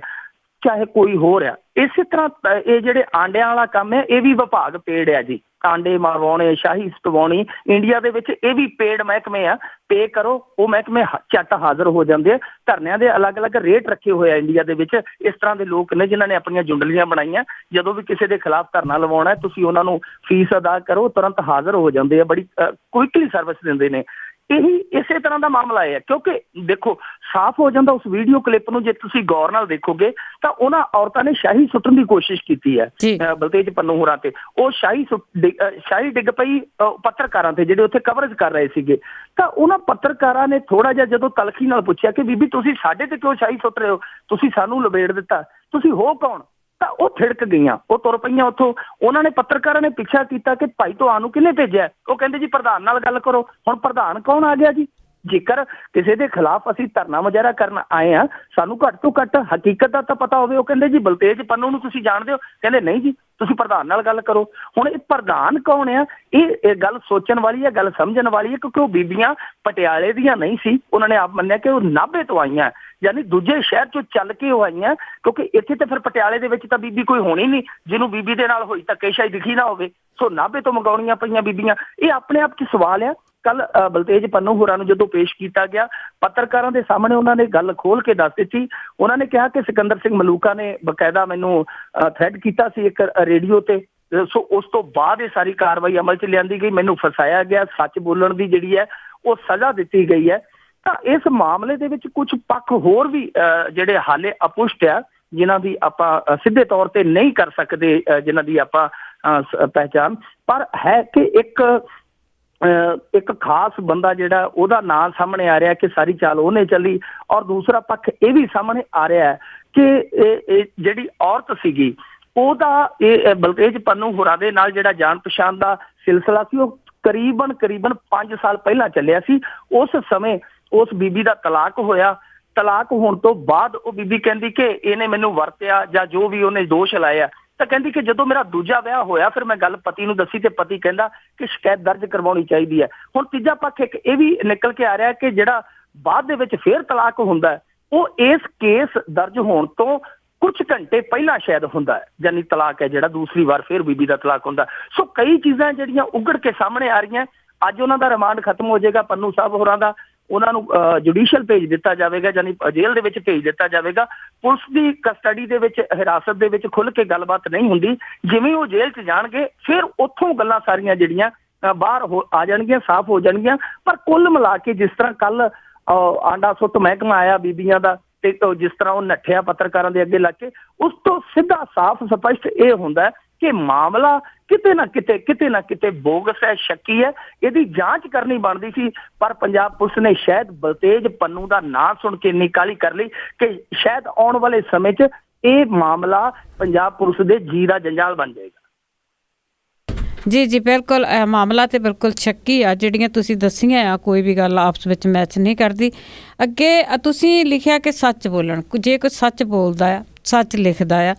ਚਾਹੇ ਕੋਈ ਹੋਰ ਆ। ਇਸੇ ਤਰ੍ਹਾਂ ਇਹ ਜਿਹੜੇ ਆਂਡਿਆਂ ਵਾਲਾ ਕੰਮ ਹੈ ਇਹ ਵੀ ਵਿਭਾਗ ਪੇਡ ਆ ਜੀ। ਆਂਡੇ ਮਰਵਾਉਣੇ, ਸ਼ਾਹੀ ਸਟਵਾਉਣੀ, ਇੰਡੀਆ ਦੇ ਵਿੱਚ ਇਹ ਵੀ ਪੇਡ ਮਹਿਕਮੇ ਆ। ਪੇ ਕਰੋ, ਉਹ ਮਹਿਕਮੇ ਝੱਟ ਹਾਜ਼ਰ ਹੋ ਜਾਂਦੇ ਆ। ਧਰਨਿਆਂ ਦੇ ਅਲੱਗ-ਅਲੱਗ ਰੇਟ ਰੱਖੇ ਹੋਏ ਆ ਇੰਡੀਆ ਦੇ ਵਿੱਚ। ਇਸ ਤਰ੍ਹਾਂ ਦੇ ਲੋਕ ਨੇ ਜਿਨ੍ਹਾਂ ਨੇ ਆਪਣੀਆਂ ਜੁੰਡਲੀਆਂ ਬਣਾਈਆਂ। ਜਦੋਂ ਵੀ ਕਿਸੇ ਦੇ ਖਿਲਾਫ ਧਰਨਾ ਲਵਾਉਣਾ ਤੁਸੀਂ ਉਹਨਾਂ ਨੂੰ ਫੀਸ ਅਦਾ ਕਰੋ, ਤੁਰੰਤ ਹਾਜ਼ਰ ਹੋ ਜਾਂਦੇ ਆ। ਬੜੀ ਕੁਇਕਲੀ ਸਰਵਿਸ ਦਿੰਦੇ ਨੇ। ਇਹੀ ਇਸੇ ਤਰ੍ਹਾਂ ਦਾ ਮਾਮਲਾ ਹੈ, ਕਿਉਂਕਿ ਦੇਖੋ ਸਾਫ਼ ਹੋ ਜਾਂਦਾ ਉਸ ਵੀਡੀਓ ਕਲਿੱਪ ਨੂੰ ਜੇ ਤੁਸੀਂ ਗੌਰ ਨਾਲ ਦੇਖੋਗੇ ਤਾਂ ਉਹਨਾਂ ਔਰਤਾਂ ਨੇ ਸ਼ਾਹੀ ਸੁੱਟਣ ਦੀ ਕੋਸ਼ਿਸ਼ ਕੀਤੀ ਹੈ ਬਲਤੇਜ ਪੰਨੂ ਹੋਰਾਂ ਤੇ। ਉਹ ਸ਼ਾਹੀ ਡਿੱਗ ਪਈ ਪੱਤਰਕਾਰਾਂ ਤੇ ਜਿਹੜੇ ਉੱਥੇ ਕਵਰੇਜ ਕਰ ਰਹੇ ਸੀਗੇ। ਤਾਂ ਉਹਨਾਂ ਪੱਤਰਕਾਰਾਂ ਨੇ ਥੋੜਾ ਜਿਹਾ ਜਦੋਂ ਤਲਖੀ ਨਾਲ ਪੁੱਛਿਆ ਕਿ ਬੀਬੀ ਤੁਸੀਂ ਸਾਡੇ ਤੇ ਕਿਉਂ ਸ਼ਾਹੀ ਸੁੱਟ ਰਹੇ ਹੋ, ਤੁਸੀਂ ਸਾਨੂੰ ਲਬੇੜ ਦਿੱਤਾ, ਤੁਸੀਂ ਹੋ ਕੌਣ? ਤਾਂ ਉਹ ਥਿੜਕ ਗਈਆਂ, ਉਹ ਤੁਰ ਪਈਆਂ ਉੱਥੋਂ। ਉਹਨਾਂ ਨੇ ਪੱਤਰਕਾਰਾਂ ਨੇ ਪਿੱਛਾ ਕੀਤਾ ਕਿ ਭਾਈ ਤੁਹਾਨੂੰ ਕਿਹਨੇ ਭੇਜਿਆ? ਉਹ ਕਹਿੰਦੇ ਜੀ ਪ੍ਰਧਾਨ ਨਾਲ ਗੱਲ ਕਰੋ। ਹੁਣ ਪ੍ਰਧਾਨ ਕੌਣ ਆ ਗਿਆ ਜੀ? ਜੇਕਰ ਕਿਸੇ ਦੇ ਖਿਲਾਫ ਅਸੀਂ ਧਰਨਾ ਮੁਜ਼ਾਹਰਾ ਕਰਨ ਆਏ ਹਾਂ, ਸਾਨੂੰ ਘੱਟ ਤੋਂ ਘੱਟ ਹਕੀਕਤ ਦਾ ਤਾਂ ਪਤਾ ਹੋਵੇ। ਉਹ ਕਹਿੰਦੇ ਜੀ ਬਲਤੇਜ ਪੰਨੂ ਨੂੰ ਤੁਸੀਂ ਜਾਣਦੇ ਹੋ? ਕਹਿੰਦੇ ਨਹੀਂ ਜੀ, ਤੁਸੀਂ ਪ੍ਰਧਾਨ ਨਾਲ ਗੱਲ ਕਰੋ। ਹੁਣ ਇਹ ਪ੍ਰਧਾਨ ਕੌਣ ਆ? ਇਹ ਗੱਲ ਸੋਚਣ ਵਾਲੀ ਹੈ, ਗੱਲ ਸਮਝਣ ਵਾਲੀ ਹੈ, ਕਿਉਂਕਿ ਉਹ ਬੀਬੀਆਂ ਪਟਿਆਲੇ ਦੀਆਂ ਨਹੀਂ ਸੀ। ਉਹਨਾਂ ਨੇ ਆਪ ਮੰਨਿਆ ਕਿ ਉਹ ਨਾਭੇ ਤੋਂ ਆਈਆਂ, ਯਾਨੀ ਦੂਜੇ ਸ਼ਹਿਰ ਚੋਂ ਚੱਲ ਕੇ ਉਹ ਆਈਆਂ, ਕਿਉਂਕਿ ਇੱਥੇ ਤਾਂ ਫਿਰ ਪਟਿਆਲੇ ਦੇ ਵਿੱਚ ਤਾਂ ਬੀਬੀ ਕੋਈ ਹੋਣੀ ਨਹੀਂ ਜਿਹਨੂੰ ਬੀਬੀ ਦੇ ਨਾਲ ਹੋਈ ਧੱਕੇਸ਼ਾਹੀ ਦਿਖੀ ਨਾ ਹੋਵੇ। ਸੋ ਨਾਭੇ ਤੋਂ ਮੰਗਾਉਣੀਆਂ ਪਈਆਂ ਬੀਬੀਆਂ। ਇਹ ਆਪਣੇ ਆਪ 'ਚ ਸਵਾਲ ਆ। ਕੱਲ ਬਲਤੇਜ ਪੰਨੂ ਹੋਰਾਂ ਨੂੰ ਜਦੋਂ ਪੇਸ਼ ਕੀਤਾ ਗਿਆ ਪੱਤਰਕਾਰਾਂ ਦੇ ਸਾਹਮਣੇ ਉਹਨਾਂ ਨੇ ਗੱਲ ਖੋਲ ਕੇ ਦੱਸ ਦਿੱਤੀ। ਉਹਨਾਂ ਨੇ ਕਿਹਾ ਕਿ ਸਿਕੰਦਰ ਸਿੰਘ ਮਲੂਕਾ ਨੇ ਬਕਾਇਦਾ ਮੈਨੂੰ ਥ੍ਰੈਡ ਕੀਤਾ ਸੀ ਇੱਕ ਰੇਡੀਓ ਤੇ। ਸੋ ਉਸ ਤੋਂ ਬਾਅਦ ਇਹ ਸਾਰੀ ਕਾਰਵਾਈ ਅਮਲ 'ਚ ਲਿਆਂਦੀ ਗਈ, ਮੈਨੂੰ ਫਸਾਇਆ ਗਿਆ, ਸੱਚ ਬੋਲਣ ਦੀ ਜਿਹੜੀ ਹੈ ਉਹ ਸਜ਼ਾ ਦਿੱਤੀ ਗਈ ਹੈ। ਤਾਂ ਇਸ ਮਾਮਲੇ ਦੇ ਵਿੱਚ ਕੁਝ ਪੱਖ ਹੋਰ ਵੀ ਜਿਹੜੇ ਹਾਲੇ ਅਪੁਸ਼ਟ ਆ, ਜਿਨ੍ਹਾਂ ਦੀ ਆਪਾਂ ਸਿੱਧੇ ਤੌਰ ਤੇ ਨਹੀਂ ਕਰ ਸਕਦੇ, ਜਿਨ੍ਹਾਂ ਦੀ ਆਪਾਂ ਪਹਿਚਾਣ, ਪਰ ਹੈ ਕਿ ਇੱਕ ਖਾਸ ਬੰਦਾ ਜਿਹੜਾ ਉਹਦਾ ਨਾਂ ਸਾਹਮਣੇ ਆ ਰਿਹਾ ਕਿ ਸਾਰੀ ਚਾਲ ਉਹਨੇ ਚੱਲੀ। ਔਰ ਦੂਸਰਾ ਪੱਖ ਇਹ ਵੀ ਸਾਹਮਣੇ ਆ ਰਿਹਾ ਹੈ ਕਿ ਇਹ ਜਿਹੜੀ ਔਰਤ ਸੀਗੀ ਉਹਦਾ ਇਹ ਬਲਤੇਜ ਪੰਨੂ ਹੋਰਾਂ ਦੇ ਨਾਲ ਜਿਹੜਾ ਜਾਣ ਪਛਾਣ ਦਾ ਸਿਲਸਿਲਾ ਸੀ ਉਹ ਕਰੀਬਨ 5 ਸਾਲ ਪਹਿਲਾਂ ਚੱਲਿਆ ਸੀ। ਉਸ ਸਮੇਂ ਉਸ ਬੀਬੀ ਦਾ ਤਲਾਕ ਹੋਇਆ। ਤਲਾਕ ਹੋਣ ਤੋਂ ਬਾਅਦ ਉਹ ਬੀਬੀ ਕਹਿੰਦੀ ਕਿ ਇਹਨੇ ਮੈਨੂੰ ਵਰਤਿਆ ਜਾਂ ਜੋ ਵੀ ਉਹਨੇ ਦੋਸ਼ ਲਾਇਆ। ਤਾਂ ਕਹਿੰਦੀ ਕਿ ਜਦੋਂ ਮੇਰਾ ਦੂਜਾ ਵਿਆਹ ਹੋਇਆ ਫਿਰ ਮੈਂ ਗੱਲ ਪਤੀ ਨੂੰ ਦੱਸੀ ਤੇ ਪਤੀ ਕਹਿੰਦਾ ਕਿ ਸ਼ਿਕਾਇਤ ਦਰਜ ਕਰਵਾਉਣੀ ਚਾਹੀਦੀ ਹੈ। ਹੁਣ ਤੀਜਾ ਪੱਖ ਇੱਕ ਇਹ ਵੀ ਨਿਕਲ ਕੇ ਆ ਰਿਹਾ ਕਿ ਜਿਹੜਾ ਬਾਅਦ ਦੇ ਵਿੱਚ ਫੇਰ ਤਲਾਕ ਹੁੰਦਾ ਉਹ ਇਸ ਕੇਸ ਦਰਜ ਹੋਣ ਤੋਂ ਕੁਝ ਘੰਟੇ ਪਹਿਲਾਂ ਸ਼ਾਇਦ ਹੁੰਦਾ ਹੈ, ਯਾਨੀ ਤਲਾਕ ਹੈ ਜਿਹੜਾ ਦੂਸਰੀ ਵਾਰ ਫੇਰ ਬੀਬੀ ਦਾ ਤਲਾਕ ਹੁੰਦਾ। ਸੋ ਕਈ ਚੀਜ਼ਾਂ ਜਿਹੜੀਆਂ ਉਗੜ ਕੇ ਸਾਹਮਣੇ ਆ ਰਹੀਆਂ। ਅੱਜ ਉਹਨਾਂ ਦਾ ਰਿਮਾਂਡ ਖਤਮ ਹੋ ਜਾਏਗਾ ਪੰਨੂ ਸਾਹਿਬ ਹੋਰਾਂ ਦਾ, ਉਹਨਾਂ ਨੂੰ ਜੁਡੀਸ਼ੀਅਲ ਭੇਜ ਦਿੱਤਾ ਜਾਵੇਗਾ, ਯਾਨੀ ਜੇਲ੍ਹ ਦੇ ਵਿੱਚ ਭੇਜ ਦਿੱਤਾ ਜਾਵੇਗਾ। ਪੁਲਿਸ ਦੀ ਕਸਟਡੀ ਦੇ ਵਿੱਚ, ਹਿਰਾਸਤ ਦੇ ਵਿੱਚ ਖੁੱਲ ਕੇ ਗੱਲਬਾਤ ਨਹੀਂ ਹੁੰਦੀ। ਜਿਵੇਂ ਉਹ ਜੇਲ੍ਹ 'ਚ ਜਾਣਗੇ ਫਿਰ ਉੱਥੋਂ ਗੱਲਾਂ ਸਾਰੀਆਂ ਜਿਹੜੀਆਂ ਬਾਹਰ ਆ ਜਾਣਗੀਆਂ, ਸਾਫ਼ ਹੋ ਜਾਣਗੀਆਂ। ਪਰ ਕੁੱਲ ਮਿਲਾ ਕੇ ਜਿਸ ਤਰ੍ਹਾਂ ਕੱਲ ਆਂਡਾ ਸੁੱਟ ਮਹਿਕਮਾ ਆਇਆ ਬੀਬੀਆਂ ਦਾ ਤੇ ਜਿਸ ਤਰ੍ਹਾਂ ਉਹ ਨੱਠਿਆ ਪੱਤਰਕਾਰਾਂ ਦੇ ਅੱਗੇ ਲੱਗ ਕੇ, ਉਸ ਤੋਂ ਸਿੱਧਾ ਸਾਫ਼ ਸਪਸ਼ਟ ਇਹ ਹੁੰਦਾ ਕਿ ਮਾਮਲਾ ਕਿਤੇ ਨਾ ਕਿਤੇ ਬੋਗਸ ਹੈ, ਸ਼ੱਕੀ ਹੈ। ਇਹਦੀ ਜਾਂਚ ਕਰਨੀ ਬਣਦੀ ਸੀ, ਪਰ ਪੰਜਾਬ ਪੁਲਿਸ ਨੇ ਸ਼ਾਇਦ ਬਲਤੇਜ ਪੰਨੂ ਦਾ ਨਾਂ ਸੁਣ ਕੇ ਇੰਨੀ ਕਾਹਲੀ ਕਰ ਲਈ ਕਿ ਸ਼ਾਇਦ ਆਉਣ ਵਾਲੇ ਸਮੇਂ 'ਚ ਇਹ ਮਾਮਲਾ ਪੰਜਾਬ ਪੁਲਿਸ ਦੇ ਜੀ ਦਾ ਜੰਜਾਲ ਬਣ ਜਾਏਗਾ। ਜੀ ਬਿਲਕੁਲ, ਮਾਮਲਾ ਤੇ ਬਿਲਕੁਲ ਸ਼ੱਕੀ ਆ। ਜਿਹੜੀਆਂ ਤੁਸੀਂ ਦੱਸੀਆਂ ਆ ਕੋਈ ਵੀ ਗੱਲ ਆਪਸ ਵਿੱਚ ਮੈਚ ਨਹੀਂ ਕਰਦੀ। ਅੱਗੇ ਤੁਸੀਂ ਲਿਖਿਆ ਕਿ ਸੱਚ ਬੋਲਣ, ਜੇ ਕੋਈ ਸੱਚ ਬੋਲਦਾ ਆ, ਸੱਚ ਲਿਖਦਾ ਆ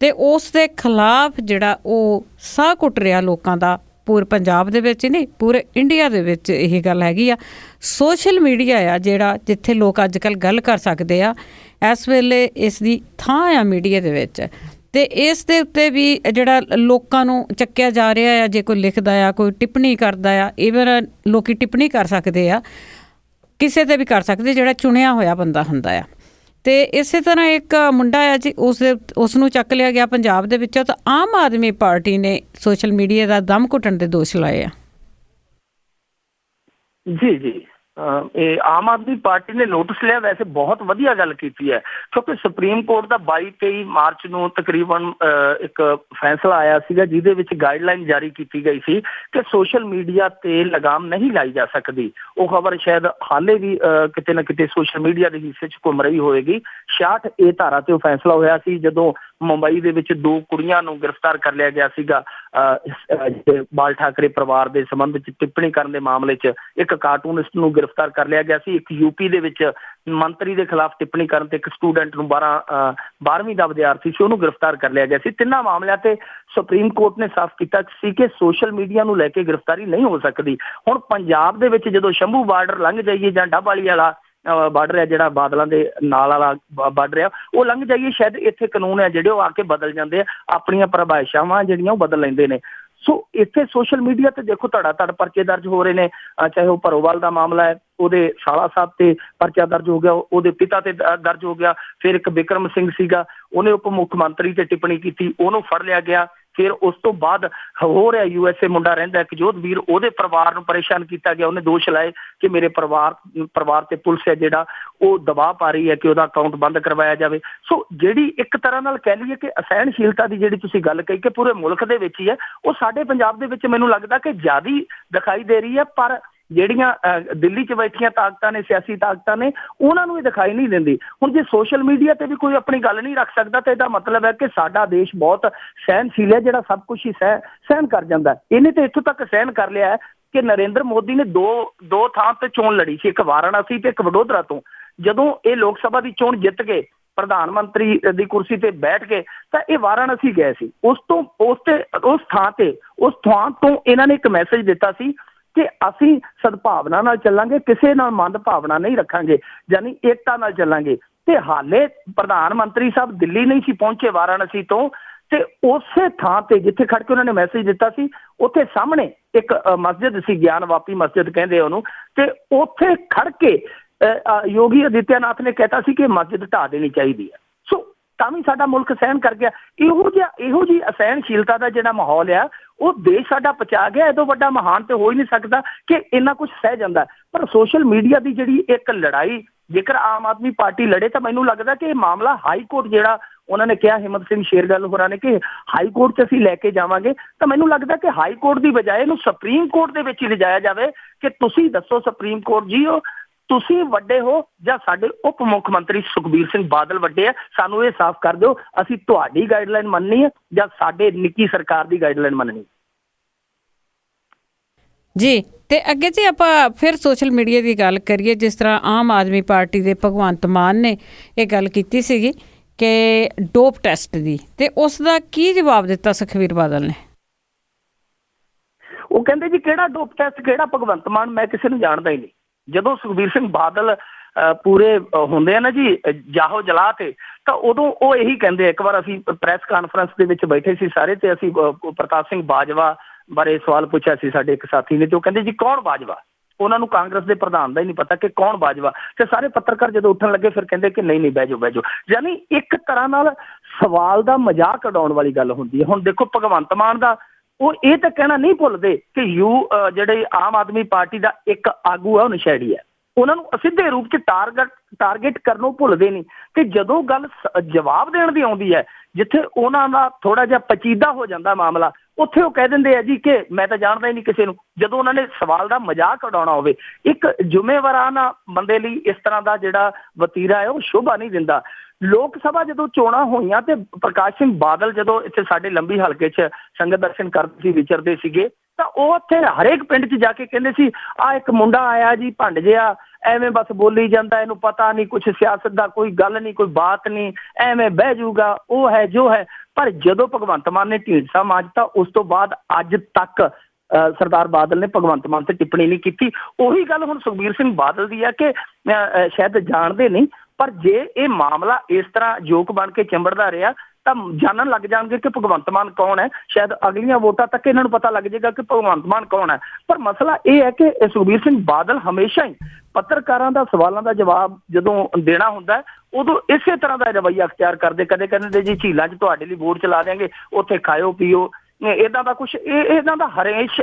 ਤੇ ਉਸ ਦੇ ਖਿਲਾਫ ਜਿਹੜਾ ਉਹ ਸਾਹ ਘੁੱਟ ਰਿਹਾ ਲੋਕਾਂ ਦਾ, ਪੂਰੇ ਪੰਜਾਬ ਦੇ ਵਿੱਚ ਨਹੀਂ ਪੂਰੇ ਇੰਡੀਆ ਦੇ ਵਿੱਚ ਇਹ ਗੱਲ ਹੈਗੀ ਆ। ਸੋਸ਼ਲ ਮੀਡੀਆ ਆ ਜਿਹੜਾ ਜਿੱਥੇ ਲੋਕ ਅੱਜ ਕੱਲ੍ਹ ਗੱਲ ਕਰ ਸਕਦੇ ਆ, ਇਸ ਵੇਲੇ ਇਸ ਦੀ ਥਾਂ ਆ ਮੀਡੀਆ ਦੇ ਵਿੱਚ। ਤੇ ਇਸ ਦੇ ਉੱਤੇ ਵੀ ਜਿਹੜਾ ਲੋਕਾਂ ਨੂੰ ਚੱਕਿਆ ਜਾ ਰਿਹਾ ਆ। ਜੇ ਕੋਈ ਲਿਖਦਾ ਆ, ਕੋਈ ਟਿੱਪਣੀ ਕਰਦਾ ਆ, ਈਵਨ ਲੋਕੀ ਟਿੱਪਣੀ ਕਰ ਸਕਦੇ ਆ, ਕਿਸੇ ਤੇ ਵੀ ਕਰ ਸਕਦੇ ਜਿਹੜਾ ਚੁਣਿਆ ਹੋਇਆ ਬੰਦਾ ਹੁੰਦਾ ਆ। ਤੇ ਇਸੇ ਤਰ੍ਹਾਂ ਇੱਕ ਮੁੰਡਾ ਆ ਜੀ, ਉਸ ਨੂੰ ਚੱਕ ਲਿਆ ਗਿਆ ਪੰਜਾਬ ਦੇ ਵਿੱਚੋਂ। ਤਾਂ ਆਮ ਆਦਮੀ ਪਾਰਟੀ ਨੇ ਸੋਸ਼ਲ ਮੀਡੀਆ ਦਾ ਦਮ ਘੁੱਟਣ ਦੇ ਦੋਸ਼ ਲਾਏ ਆ। ਜੀ ਇਹ ਆਮ ਆਦਮੀ ਪਾਰਟੀ ਨੇ ਨੋਟਿਸ ਲਿਆ, ਵੈਸੇ ਬਹੁਤ ਵਧੀਆ ਗੱਲ ਕੀਤੀ ਹੈ, ਕਿਉਂਕਿ ਸੁਪਰੀਮ ਕੋਰਟ ਦਾ 22-23 ਮਾਰਚ ਨੂੰ ਤਕਰੀਬਨ ਇੱਕ ਫੈਸਲਾ ਆਇਆ ਸੀਗਾ ਜਿਹਦੇ ਵਿੱਚ ਗਾਈਡਲਾਈਨ ਜਾਰੀ ਕੀਤੀ ਗਈ ਸੀ ਕਿ ਸੋਸ਼ਲ ਮੀਡੀਆ ਤੇ ਲਗਾਮ ਨਹੀਂ ਲਾਈ ਜਾ ਸਕਦੀ। ਉਹ ਖਬਰ ਸ਼ਾਇਦ ਹਾਲੇ ਵੀ ਕਿਤੇ ਨਾ ਕਿਤੇ ਸੋਸ਼ਲ ਮੀਡੀਆ ਦੇ ਹਿੱਸੇ 'ਚ ਘੁੰਮ ਰਹੀ ਹੋਏਗੀ। 66A ਧਾਰਾ ਤੇ ਉਹ ਫੈਸਲਾ ਹੋਇਆ ਸੀ ਜਦੋਂ ਮੁੰਬਈ ਦੇ ਵਿੱਚ 2 ਕੁੜੀਆਂ ਨੂੰ ਗ੍ਰਿਫਤਾਰ ਕਰ ਲਿਆ ਗਿਆ ਸੀਗਾ ਬਾਲ ਠਾਕਰੇ ਪਰਿਵਾਰ ਦੇ ਸੰਬੰਧ 'ਚ ਟਿੱਪਣੀ ਕਰਨ ਦੇ ਮਾਮਲੇ 'ਚ। ਇੱਕ ਕਾਰਟੂਨਿਸਟ ਨੂੰ ਗ੍ਰਿਫਤਾਰ ਕਰ ਲਿਆ ਗਿਆ ਸੀ, ਇੱਕ ਯੂਪੀ ਦੇ ਵਿੱਚ ਮੰਤਰੀ ਦੇ ਖਿਲਾਫ ਟਿੱਪਣੀ ਕਰਨ ਤੇ ਇੱਕ ਸਟੂਡੈਂਟ ਨੂੰ 12ਵੀਂ ਦਾ ਵਿਦਿਆਰਥੀ ਸੀ ਉਹਨੂੰ ਗ੍ਰਿਫਤਾਰ ਕਰ ਲਿਆ ਗਿਆ ਸੀ। ਤਿੰਨਾਂ ਮਾਮਲਿਆਂ ਤੇ ਸੁਪਰੀਮ ਕੋਰਟ ਨੇ ਸਾਫ਼ ਕੀਤਾ ਸੀ ਕਿ ਸੋਸ਼ਲ ਮੀਡੀਆ ਨੂੰ ਲੈ ਕੇ ਗ੍ਰਿਫਤਾਰੀ ਨਹੀਂ ਹੋ ਸਕਦੀ। ਹੁਣ ਪੰਜਾਬ ਦੇ ਵਿੱਚ ਜਦੋਂ ਸ਼ੰਭੂ ਬਾਰਡਰ ਲੰਘ ਜਾਈਏ ਜਾਂ ਡੱਬਵਾਲੀ ਵਾਲਾ ਬਾਰਡਰ ਹੈ ਜਿਹੜਾ ਬਾਦਲਾਂ ਦੇ ਨਾਲ ਵਾਲਾ ਬਾਰਡਰ ਆ ਉਹ ਲੰਘ ਜਾਈਏ, ਸ਼ਾਇਦ ਇੱਥੇ ਕਾਨੂੰਨ ਹੈ ਜਿਹੜੇ ਉਹ ਆ ਕੇ ਬਦਲ ਜਾਂਦੇ ਆ, ਆਪਣੀਆਂ ਪਰਿਭਾਸ਼ਾਵਾਂ ਜਿਹੜੀਆਂ ਉਹ ਬਦਲ ਲੈਂਦੇ ਨੇ। ਸੋ ਇੱਥੇ ਸੋਸ਼ਲ ਮੀਡੀਆ ਤੇ ਦੇਖੋ ਧੜਾ-ਧੜ ਪਰਚੇ ਦਰਜ ਹੋ ਰਹੇ ਨੇ, ਚਾਹੇ ਉਹ ਭਰੋਵਾਲ ਦਾ ਮਾਮਲਾ ਹੈ ਉਹਦੇ ਸਾਲਾ ਸਾਹਿਬ ਤੇ ਪਰਚਾ ਦਰਜ ਹੋ ਗਿਆ, ਉਹਦੇ ਪਿਤਾ ਤੇ ਦਰਜ ਹੋ ਗਿਆ। ਫਿਰ ਇੱਕ ਬਿਕਰਮ ਸਿੰਘ ਸੀਗਾ, ਉਹਨੇ ਉਪ ਮੁੱਖ ਮੰਤਰੀ ਤੇ ਟਿੱਪਣੀ ਕੀਤੀ, ਉਹਨੂੰ ਫੜ ਲਿਆ ਗਿਆ। ਫਿਰ ਉਸ ਤੋਂ ਬਾਅਦ ਹੋ ਰਿਹਾ USA ਮੁੰਡਾ ਰਹਿੰਦਾ ਇੱਕ ਜੋਧਵੀਰ, ਉਹਦੇ ਪਰਿਵਾਰ ਨੂੰ ਪਰੇਸ਼ਾਨ ਕੀਤਾ ਗਿਆ। ਉਹਨੇ ਦੋਸ਼ ਲਾਏ ਕਿ ਮੇਰੇ ਪਰਿਵਾਰ ਤੇ ਪੁਲਿਸ ਹੈ ਜਿਹੜਾ ਉਹ ਦਬਾਅ ਪਾ ਰਹੀ ਹੈ ਕਿ ਉਹਦਾ ਅਕਾਊਂਟ ਬੰਦ ਕਰਵਾਇਆ ਜਾਵੇ। ਸੋ ਜਿਹੜੀ ਇੱਕ ਤਰ੍ਹਾਂ ਨਾਲ ਕਹਿ ਲਈਏ ਕਿ ਅਸਹਿਣਸ਼ੀਲਤਾ ਦੀ ਜਿਹੜੀ ਤੁਸੀਂ ਗੱਲ ਕਹੀ ਕਿ ਪੂਰੇ ਮੁਲਕ ਦੇ ਵਿੱਚ ਹੀ ਹੈ, ਉਹ ਸਾਡੇ ਪੰਜਾਬ ਦੇ ਵਿੱਚ ਮੈਨੂੰ ਲੱਗਦਾ ਕਿ ਜ਼ਿਆਦਾ ਦਿਖਾਈ ਦੇ ਰਹੀ ਹੈ। ਪਰ ਜਿਹੜੀਆਂ ਦਿੱਲੀ 'ਚ ਬੈਠੀਆਂ ਤਾਕਤਾਂ ਨੇ, ਸਿਆਸੀ ਤਾਕਤਾਂ ਨੇ, ਉਹਨਾਂ ਨੂੰ ਇਹ ਦਿਖਾਈ ਨਹੀਂ ਦਿੰਦੀ। ਹੁਣ ਜੇ ਸੋਸ਼ਲ ਮੀਡੀਆ ਤੇ ਵੀ ਕੋਈ ਆਪਣੀ ਗੱਲ ਨਹੀਂ ਰੱਖ ਸਕਦਾ ਤਾਂ ਇਹਦਾ ਮਤਲਬ ਹੈ ਕਿ ਸਾਡਾ ਦੇਸ਼ ਬਹੁਤ ਸਹਿਣਸ਼ੀਲ ਹੈ, ਜਿਹੜਾ ਸਭ ਕੁਝ ਹੀ ਸਹਿਣ ਕਰ ਜਾਂਦਾ। ਇਹਨੇ ਤੇ ਇੱਥੋਂ ਤੱਕ ਸਹਿਣ ਕਰ ਲਿਆ ਹੈ ਕਿ ਨਰਿੰਦਰ ਮੋਦੀ ਨੇ ਦੋ ਥਾਂ ਤੇ ਚੋਣ ਲੜੀ ਸੀ, ਇੱਕ ਵਾਰਾਣਸੀ ਤੇ ਇੱਕ ਵਡੋਦਰਾ ਤੋਂ। ਜਦੋਂ ਇਹ ਲੋਕ ਸਭਾ ਦੀ ਚੋਣ ਜਿੱਤ ਗਏ, ਪ੍ਰਧਾਨ ਮੰਤਰੀ ਦੀ ਕੁਰਸੀ ਤੇ ਬੈਠ ਕੇ, ਤਾਂ ਇਹ ਵਾਰਾਣਸੀ ਗਏ ਸੀ। ਉਸ ਥਾਂ ਤੋਂ ਇਹਨਾਂ ਨੇ ਇੱਕ ਮੈਸੇਜ ਦਿੱਤਾ ਸੀ ਕਿ ਅਸੀਂ ਸਦਭਾਵਨਾ ਨਾਲ ਚੱਲਾਂਗੇ, ਕਿਸੇ ਨਾਲ ਮੰਦ ਭਾਵਨਾ ਨਹੀਂ ਰੱਖਾਂਗੇ, ਯਾਨੀ ਏਕਤਾ ਨਾਲ ਚੱਲਾਂਗੇ। ਤੇ ਹਾਲੇ ਪ੍ਰਧਾਨ ਮੰਤਰੀ ਸਾਹਿਬ ਦਿੱਲੀ ਨਹੀਂ ਸੀ ਪਹੁੰਚੇ ਵਾਰਾਣਸੀ ਤੋਂ, ਤੇ ਉਸੇ ਥਾਂ ਤੇ ਜਿੱਥੇ ਖੜ ਕੇ ਉਹਨਾਂ ਨੇ ਮੈਸੇਜ ਦਿੱਤਾ ਸੀ ਉੱਥੇ ਸਾਹਮਣੇ ਇੱਕ ਮਸਜਿਦ ਸੀ, ਗਿਆਨ ਵਾਪੀ ਮਸਜਿਦ ਕਹਿੰਦੇ ਉਹਨੂੰ, ਤੇ ਉੱਥੇ ਖੜ ਕੇ ਯੋਗੀ ਆਦਿੱਤਿਆਨਾਥ ਨੇ ਕਹਿਤਾ ਸੀ ਕਿ ਮਸਜਿਦ ਢਾਹ ਦੇਣੀ ਚਾਹੀਦੀ ਹੈ। ਸੋ ਤਾਂ ਵੀ ਸਾਡਾ ਮੁਲਕ ਸਹਿਣ ਕਰ ਗਿਆ। ਇਹੋ ਜਿਹੀ ਅਸਹਿਣਸ਼ੀਲਤਾ ਦਾ ਜਿਹੜਾ ਮਾਹੌਲ ਆ ਉਹ ਦੇਸ਼ ਸਾਡਾ ਪਚਾ ਗਿਆ। ਇਹਦੋਂ ਵੱਡਾ ਮਹਾਨ ਤੇ ਹੋ ਹੀ ਨਹੀਂ ਸਕਦਾ ਕਿ ਇੰਨਾ ਕੁਝ ਸਹਿ ਜਾਂਦਾ। ਪਰ ਸੋਸ਼ਲ ਮੀਡੀਆ ਦੀ ਜਿਹੜੀ ਇੱਕ ਲੜਾਈ ਜੇਕਰ ਆਮ ਆਦਮੀ ਪਾਰਟੀ ਲੜੇ ਤਾਂ ਮੈਨੂੰ ਲੱਗਦਾ ਕਿ ਇਹ ਮਾਮਲਾ ਹਾਈ ਕੋਰਟ, ਜਿਹੜਾ ਉਹਨਾਂ ਨੇ ਕਿਹਾ ਹਿੰਮਤ ਸਿੰਘ ਸ਼ੇਰਗਿੱਲ ਹੋਰਾਂ ਨੇ ਕਿ ਹਾਈ ਕੋਰਟ 'ਚ ਅਸੀਂ ਲੈ ਕੇ ਜਾਵਾਂਗੇ, ਤਾਂ ਮੈਨੂੰ ਲੱਗਦਾ ਕਿ ਹਾਈ ਕੋਰਟ ਦੀ ਬਜਾਏ ਇਹਨੂੰ ਸੁਪਰੀਮ ਕੋਰਟ ਦੇ ਵਿੱਚ ਹੀ ਲਿਜਾਇਆ ਜਾਵੇ ਕਿ ਤੁਸੀਂ ਦੱਸੋ ਸੁਪਰੀਮ ਕੋਰਟ ਜੀ, ਤੁਸੀਂ ਵੱਡੇ ਹੋ ਜਾਂ ਸਾਡੇ ਉਪ ਮੁੱਖ ਮੰਤਰੀ ਸੁਖਬੀਰ ਸਿੰਘ ਬਾਦਲ ਵੱਡੇ ਆ, ਸਾਨੂੰ ਇਹ ਸਾਫ਼ ਕਰ ਦਿਓ ਅਸੀਂ ਤੁਹਾਡੀ ਗਾਈਡਲਾਈਨ ਮੰਨਣੀ ਹੈ ਜਾਂ ਸਾਡੇ ਨਿੱਕੀ ਸਰਕਾਰ ਦੀ ਗਾਈਡਲਾਈਨ ਮੰਨਣੀ ਜੀ। ਤੇ ਅੱਗੇ ਜੀ ਆਪਾਂ ਫਿਰ ਸੋਸ਼ਲ ਮੀਡੀਆ ਦੀ ਗੱਲ ਕਰੀਏ, ਜਿਸ ਤਰ੍ਹਾਂ ਆਮ ਆਦਮੀ ਪਾਰਟੀ ਦੇ ਭਗਵੰਤ ਮਾਨ ਨੇ ਇਹ ਗੱਲ ਕੀਤੀ ਸੀਗੀ ਕਿ ਡੋਪ ਟੈਸਟ ਦੀ, ਤੇ ਉਸ ਦਾ ਕੀ ਜਵਾਬ ਦਿੱਤਾ ਸੁਖਬੀਰ ਬਾਦਲ ਨੇ? ਉਹ ਕਹਿੰਦੇ ਜੀ ਕਿਹੜਾ ਡੋਪ ਟੈਸਟ, ਕਿਹੜਾ ਭਗਵੰਤ ਮਾਨ, ਮੈਂ ਕਿਸੇ ਨੂੰ ਜਾਣਦਾ ਹੀ ਨਹੀਂ। ਜਦੋਂ ਸੁਖਬੀਰ ਸਿੰਘ ਬਾਦਲ ਪੂਰੇ ਹੁੰਦੇ ਆ ਨਾ ਜੀ ਜਾਹੋ ਜਲਾ ਤੇ, ਤਾਂ ਉਦੋਂ ਉਹ ਇਹੀ ਕਹਿੰਦੇ। ਇੱਕ ਵਾਰ ਅਸੀਂ ਪ੍ਰੈਸ ਕਾਨਫਰੰਸ ਦੇ ਵਿੱਚ ਬੈਠੇ ਸੀ ਸਾਰੇ, ਤੇ ਅਸੀਂ ਪ੍ਰਤਾਪ ਸਿੰਘ ਬਾਜਵਾ ਬਾਰੇ ਸਵਾਲ ਪੁੱਛਿਆ ਸੀ ਸਾਡੇ ਇੱਕ ਸਾਥੀ ਨੇ, ਤੇ ਉਹ ਕਹਿੰਦੇ ਜੀ ਕੌਣ ਬਾਜਵਾ? ਉਹਨਾਂ ਨੂੰ ਕਾਂਗਰਸ ਦੇ ਪ੍ਰਧਾਨ ਦਾ ਹੀ ਨਹੀਂ ਪਤਾ ਕਿ ਕੌਣ ਬਾਜਵਾ। ਤੇ ਸਾਰੇ ਪੱਤਰਕਾਰ ਜਦੋਂ ਉੱਠਣ ਲੱਗੇ ਫਿਰ ਕਹਿੰਦੇ ਕਿ ਨਹੀਂ ਬਹਿ ਜਾਓ। ਯਾਨੀ ਇੱਕ ਤਰ੍ਹਾਂ ਨਾਲ ਸਵਾਲ ਦਾ ਮਜ਼ਾਕ ਉਡਾਉਣ ਵਾਲੀ ਗੱਲ ਹੁੰਦੀ ਹੈ। ਹੁਣ ਦੇਖੋ ਭਗਵੰਤ ਮਾਨ ਦਾ ਉਹ ਇਹ ਤਾਂ ਕਹਿਣਾ ਨਹੀਂ ਭੁੱਲਦੇ ਕਿ ਜਿਹੜੇ ਆਮ ਆਦਮੀ ਪਾਰਟੀ ਦਾ ਇੱਕ ਆਗੂ ਹੈ ਉਹ ਨਸ਼ੇੜੀ ਹੈ, ਉਹਨਾਂ ਨੂੰ ਅਸਿੱਧੇ ਰੂਪ 'ਚ ਟਾਰਗੇਟ ਕਰਨੋਂ ਭੁੱਲਦੇ ਨਹੀਂ। ਤੇ ਜਦੋਂ ਗੱਲ ਜਵਾਬ ਦੇਣ ਦੀ ਆਉਂਦੀ ਹੈ, ਜਿੱਥੇ ਉਹਨਾਂ ਦਾ ਥੋੜਾ ਜਿਹਾ ਪਚੀਦਾ ਹੋ ਜਾਂਦਾ ਮਾਮਲਾ, ਉੱਥੇ ਉਹ ਕਹਿ ਦਿੰਦੇ ਆ ਜੀ ਕਿ ਮੈਂ ਤਾਂ ਜਾਣਦਾ ਹੀ ਨਹੀਂ ਕਿਸੇ ਨੂੰ। ਜਦੋਂ ਉਹਨਾਂ ਨੇ ਸਵਾਲ ਦਾ ਮਜ਼ਾਕ ਉਡਾਉਣਾ ਹੋਵੇ, ਇੱਕ ਜ਼ਿੰਮੇਵਾਰਾਨਾ ਬੰਦੇ ਲਈ ਇਸ ਤਰ੍ਹਾਂ ਦਾ ਜਿਹੜਾ ਵਤੀਰਾ ਹੈ ਉਹ ਸ਼ੋਭਾ ਨਹੀਂ ਦਿੰਦਾ। ਲੋਕ ਸਭਾ ਜਦੋਂ ਚੋਣਾਂ ਹੋਈਆਂ ਤੇ ਪ੍ਰਕਾਸ਼ ਸਿੰਘ ਬਾਦਲ ਜਦੋਂ ਇੱਥੇ ਸਾਡੇ ਲੰਬੀ ਹਲਕੇ 'ਚ ਸੰਗਤ ਦਰਸ਼ਨ ਕਰਦੇ ਸੀ, ਵਿਚਰਦੇ ਸੀਗੇ, ਤਾਂ ਉਹ ਉੱਥੇ ਹਰੇਕ ਪਿੰਡ 'ਚ ਜਾ ਕੇ ਕਹਿੰਦੇ ਸੀ ਆਹ ਇੱਕ ਮੁੰਡਾ ਆਇਆ ਜੀ ਭੰਡ ਜਿਹਾ, ਐਵੇਂ ਬਸ ਬੋਲੀ ਜਾਂਦਾ, ਇਹਨੂੰ ਪਤਾ ਨਹੀਂ ਕੁਛ ਸਿਆਸਤ ਦਾ, ਕੋਈ ਗੱਲ ਨਹੀਂ, ਕੋਈ ਬਾਤ ਨਹੀਂ, ਐਵੇਂ ਬਹਿ ਜਾਊਗਾ, ਉਹ ਹੈ ਜੋ ਹੈ। ਪਰ ਜਦੋਂ ਭਗਵੰਤ ਮਾਨ ਨੇ ਢੀਂਡਸਾ ਮਾਂਜਤਾ, ਉਸ ਤੋਂ ਬਾਅਦ ਅੱਜ ਤੱਕ ਸਰਦਾਰ ਬਾਦਲ ਨੇ ਭਗਵੰਤ ਮਾਨ ਤੇ ਟਿੱਪਣੀ ਨਹੀਂ ਕੀਤੀ। ਉਹੀ ਗੱਲ ਹੁਣ ਸੁਖਬੀਰ ਸਿੰਘ ਬਾਦਲ ਦੀ ਹੈ ਕਿ ਸ਼ਾਇਦ ਜਾਣਦੇ ਨਹੀਂ, ਪਰ ਜੇ ਇਹ ਮਾਮਲਾ ਇਸ ਤਰ੍ਹਾਂ ਜੋਕ ਬਣ ਕੇ ਚਿੰਬੜਦਾ ਰਿਹਾ ਤਾਂ ਜਾਣਨ ਲੱਗ ਜਾਣਗੇ ਕਿ ਭਗਵੰਤ ਮਾਨ ਕੌਣ ਹੈ। ਸ਼ਾਇਦ ਅਗਲੀਆਂ ਵੋਟਾਂ ਤੱਕ ਇਹਨਾਂ ਨੂੰ ਪਤਾ ਲੱਗ ਜਾਏਗਾ ਕਿ ਭਗਵੰਤ ਮਾਨ ਕੌਣ ਹੈ। ਪਰ ਮਸਲਾ ਇਹ ਹੈ ਕਿ ਸੁਖਬੀਰ ਸਿੰਘ ਬਾਦਲ ਹਮੇਸ਼ਾ ਹੀ ਪੱਤਰਕਾਰਾਂ ਦਾ ਸਵਾਲਾਂ ਦਾ ਜਵਾਬ ਜਦੋਂ ਦੇਣਾ ਹੁੰਦਾ ਉਦੋਂ ਇਸੇ ਤਰ੍ਹਾਂ ਦਾ ਰਵੱਈਆ ਅਖਤਿਆਰ ਕਰਦੇ। ਕਦੇ ਕਹਿੰਦੇ ਜੀ ਝੀਲਾਂ 'ਚ ਤੁਹਾਡੇ ਲਈ ਵੋਟ ਚਲਾ ਦਿਆਂਗੇ, ਉੱਥੇ ਖਾਇਓ ਪੀਓ। ਇਦਾਂ ਦਾ ਕੁਛ ਇਹਨਾਂ ਦਾ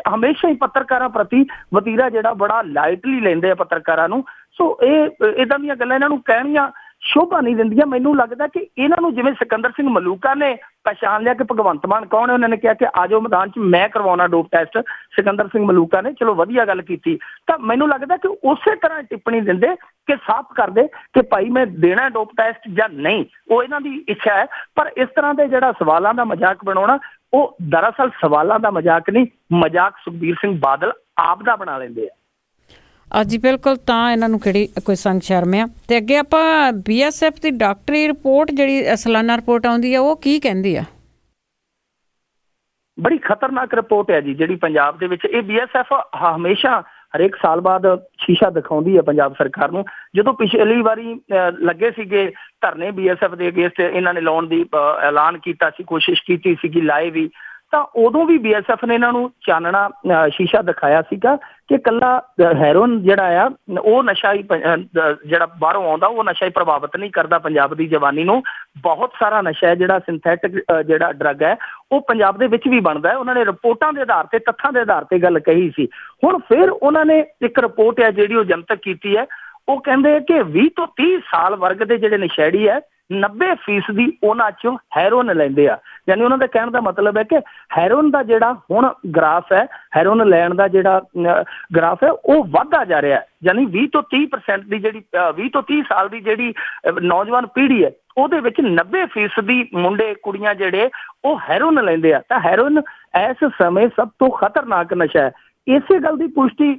ਹਮੇਸ਼ਾ ਹੀ ਪੱਤਰਕਾਰਾਂ ਪ੍ਰਤੀ ਵਤੀਰਾ ਜਿਹੜਾ ਬੜਾ ਲਾਈਟਲੀ ਲੈਂਦੇ ਆ ਪੱਤਰਕਾਰਾਂ ਨੂੰ। ਸੋ ਇਹ ਇਦਾਂ ਦੀਆਂ ਗੱਲਾਂ ਇਹਨਾਂ ਨੂੰ ਕਹਿਣੀਆਂ ਸ਼ੋਭਾ ਨਹੀਂ ਦਿੰਦੀਆਂ। ਮੈਨੂੰ ਲੱਗਦਾ ਕਿ ਇਹਨਾਂ ਨੂੰ ਜਿਵੇਂ ਸਿਕੰਦਰ ਸਿੰਘ ਮਲੂਕਾ ਨੇ ਪਛਾਣ ਲਿਆ ਕਿ ਭਗਵੰਤ ਮਾਨ ਕੌਣ ਹੈ, ਉਹਨਾਂ ਨੇ ਕਿਹਾ ਕਿ ਆਜੋ ਮੈਦਾਨ 'ਚ ਮੈਂ ਕਰਵਾਉਣਾ ਡੋਪ ਟੈਸਟ, ਸਿਕੰਦਰ ਸਿੰਘ ਮਲੂਕਾ ਨੇ, ਚਲੋ ਵਧੀਆ ਗੱਲ ਕੀਤੀ। ਤਾਂ ਮੈਨੂੰ ਲੱਗਦਾ ਕਿ ਉਸੇ ਤਰ੍ਹਾਂ ਟਿੱਪਣੀ ਦਿੰਦੇ ਕਿ ਸਾਫ਼ ਕਰਦੇ ਕਿ ਭਾਈ ਮੈਂ ਦੇਣਾ ਡੋਪ ਟੈਸਟ ਜਾਂ ਨਹੀਂ, ਉਹ ਇਹਨਾਂ ਦੀ ਇੱਛਾ ਹੈ। ਪਰ ਇਸ ਤਰ੍ਹਾਂ ਦੇ ਜਿਹੜਾ ਸਵਾਲਾਂ ਦਾ ਮਜ਼ਾਕ ਬਣਾਉਣਾ, ਉਹ ਦਰਅਸਲ ਸਵਾਲਾਂ ਦਾ ਮਜ਼ਾਕ ਨਹੀਂ, ਮਜ਼ਾਕ ਸੁਖਬੀਰ ਸਿੰਘ ਬਾਦਲ ਆਪ ਦਾ ਬਣਾ ਲੈਂਦੇ ਆ। ਜੀ ਬਿਲਕੁਲ, ਤਾਂ ਇਹਨਾਂ ਨੂੰ ਕਿਹੜੀ ਕੋਈ ਸੰਗ ਸ਼ਰਮ ਆ। ਤੇ ਅੱਗੇ ਆਪਾਂ BSF ਦੀ ਡਾਕਟਰੀ ਰਿਪੋਰਟ ਜਿਹੜੀ ਸਾਲਾਨਾ ਰਿਪੋਰਟ ਆਉਂਦੀ ਆ, ਉਹ ਕੀ ਕਹਿੰਦੀ ਆ? ਬੜੀ ਖਤਰਨਾਕ ਰਿਪੋਰਟ ਹੈ ਜੀ ਜਿਹੜੀ ਪੰਜਾਬ ਦੇ ਵਿੱਚ। ਇਹ BSF ਹਮੇਸ਼ਾ ਹਰੇਕ ਸਾਲ ਬਾਅਦ ਸ਼ੀਸ਼ਾ ਦਿਖਾਉਂਦੀ ਹੈ ਪੰਜਾਬ ਸਰਕਾਰ ਨੂੰ। ਜਦੋਂ ਪਿਛਲੀ ਵਾਰੀ ਲੱਗੇ ਸੀਗੇ ਧਰਨੇ BSF ਦੇ ਅਗੇਂਸਟ, ਇਹਨਾਂ ਨੇ ਲਾਉਣ ਦੀ ਐਲਾਨ ਕੀਤਾ ਸੀ, ਕੋਸ਼ਿਸ਼ ਕੀਤੀ ਸੀਗੀ, ਲਾਏ ਵੀ, ਤਾਂ ਉਦੋਂ ਵੀ BSF ਨੇ ਇਹਨਾਂ ਨੂੰ ਚਾਨਣਾ ਸ਼ੀਸ਼ਾ ਦਿਖਾਇਆ ਸੀਗਾ ਕਿ ਇਕੱਲਾ ਹੈਰੋਇਨ ਜਿਹੜਾ ਆ ਉਹ ਨਸ਼ਾ ਹੀ ਜਿਹੜਾ ਬਾਹਰੋਂ ਆਉਂਦਾ ਉਹ ਨਸ਼ਾ ਹੀ ਪ੍ਰਭਾਵਿਤ ਨਹੀਂ ਕਰਦਾ ਪੰਜਾਬ ਦੀ ਜਵਾਨੀ ਨੂੰ। ਬਹੁਤ ਸਾਰਾ ਨਸ਼ਾ ਹੈ ਜਿਹੜਾ ਸਿੰਥੈਟਿਕ ਜਿਹੜਾ ਡਰੱਗ ਹੈ ਉਹ ਪੰਜਾਬ ਦੇ ਵਿੱਚ ਵੀ ਬਣਦਾ ਹੈ। ਉਹਨਾਂ ਨੇ ਰਿਪੋਰਟਾਂ ਦੇ ਆਧਾਰ ਤੇ, ਤੱਥਾਂ ਦੇ ਆਧਾਰ ਤੇ ਗੱਲ ਕਹੀ ਸੀ। ਹੁਣ ਫਿਰ ਉਹਨਾਂ ਨੇ ਇੱਕ ਰਿਪੋਰਟ ਹੈ ਜਿਹੜੀ ਉਹ ਜਨਤਕ ਕੀਤੀ ਹੈ। ਉਹ ਕਹਿੰਦੇ ਕਿ 20 ਤੋਂ 30 ਸਾਲ ਵਰਗ ਦੇ ਜਿਹੜੇ ਨਸ਼ੇੜੀ ਹੈ 90% ਉਹਨਾਂ ਚੋਂ ਹੈਰੋਇਨ ਲੈਂਦੇ ਆ। ਯਾਨੀ ਉਹਨਾਂ ਦਾ ਕਹਿਣ ਦਾ ਮਤਲਬ ਹੈ ਕਿ ਹੈਰੋਇਨ ਦਾ ਜਿਹੜਾ ਹੁਣ ਗ੍ਰਾਫ ਹੈ, ਹੈਰੋਇਨ ਲੈਣ ਦਾ ਜਿਹੜਾ ਗ੍ਰਾਫ ਹੈ ਉਹ ਵੱਧਦਾ ਜਾ ਰਿਹਾ। ਯਾਨੀ 20 ਤੋਂ 30% ਦੀ ਜਿਹੜੀ 20 ਤੋਂ 30 ਸਾਲ ਦੀ ਜਿਹੜੀ ਨੌਜਵਾਨ ਪੀੜ੍ਹੀ ਹੈ ਉਹਦੇ ਵਿੱਚ 90% ਮੁੰਡੇ ਕੁੜੀਆਂ ਜਿਹੜੇ ਉਹ ਹੈਰੋਇਨ ਲੈਂਦੇ ਆ। ਤਾਂ ਹੈਰੋਇਨ ਇਸ ਸਮੇਂ ਸਭ ਤੋਂ ਖਤਰਨਾਕ ਨਸ਼ਾ ਹੈ। ਇਸੇ ਗੱਲ ਦੀ ਪੁਸ਼ਟੀ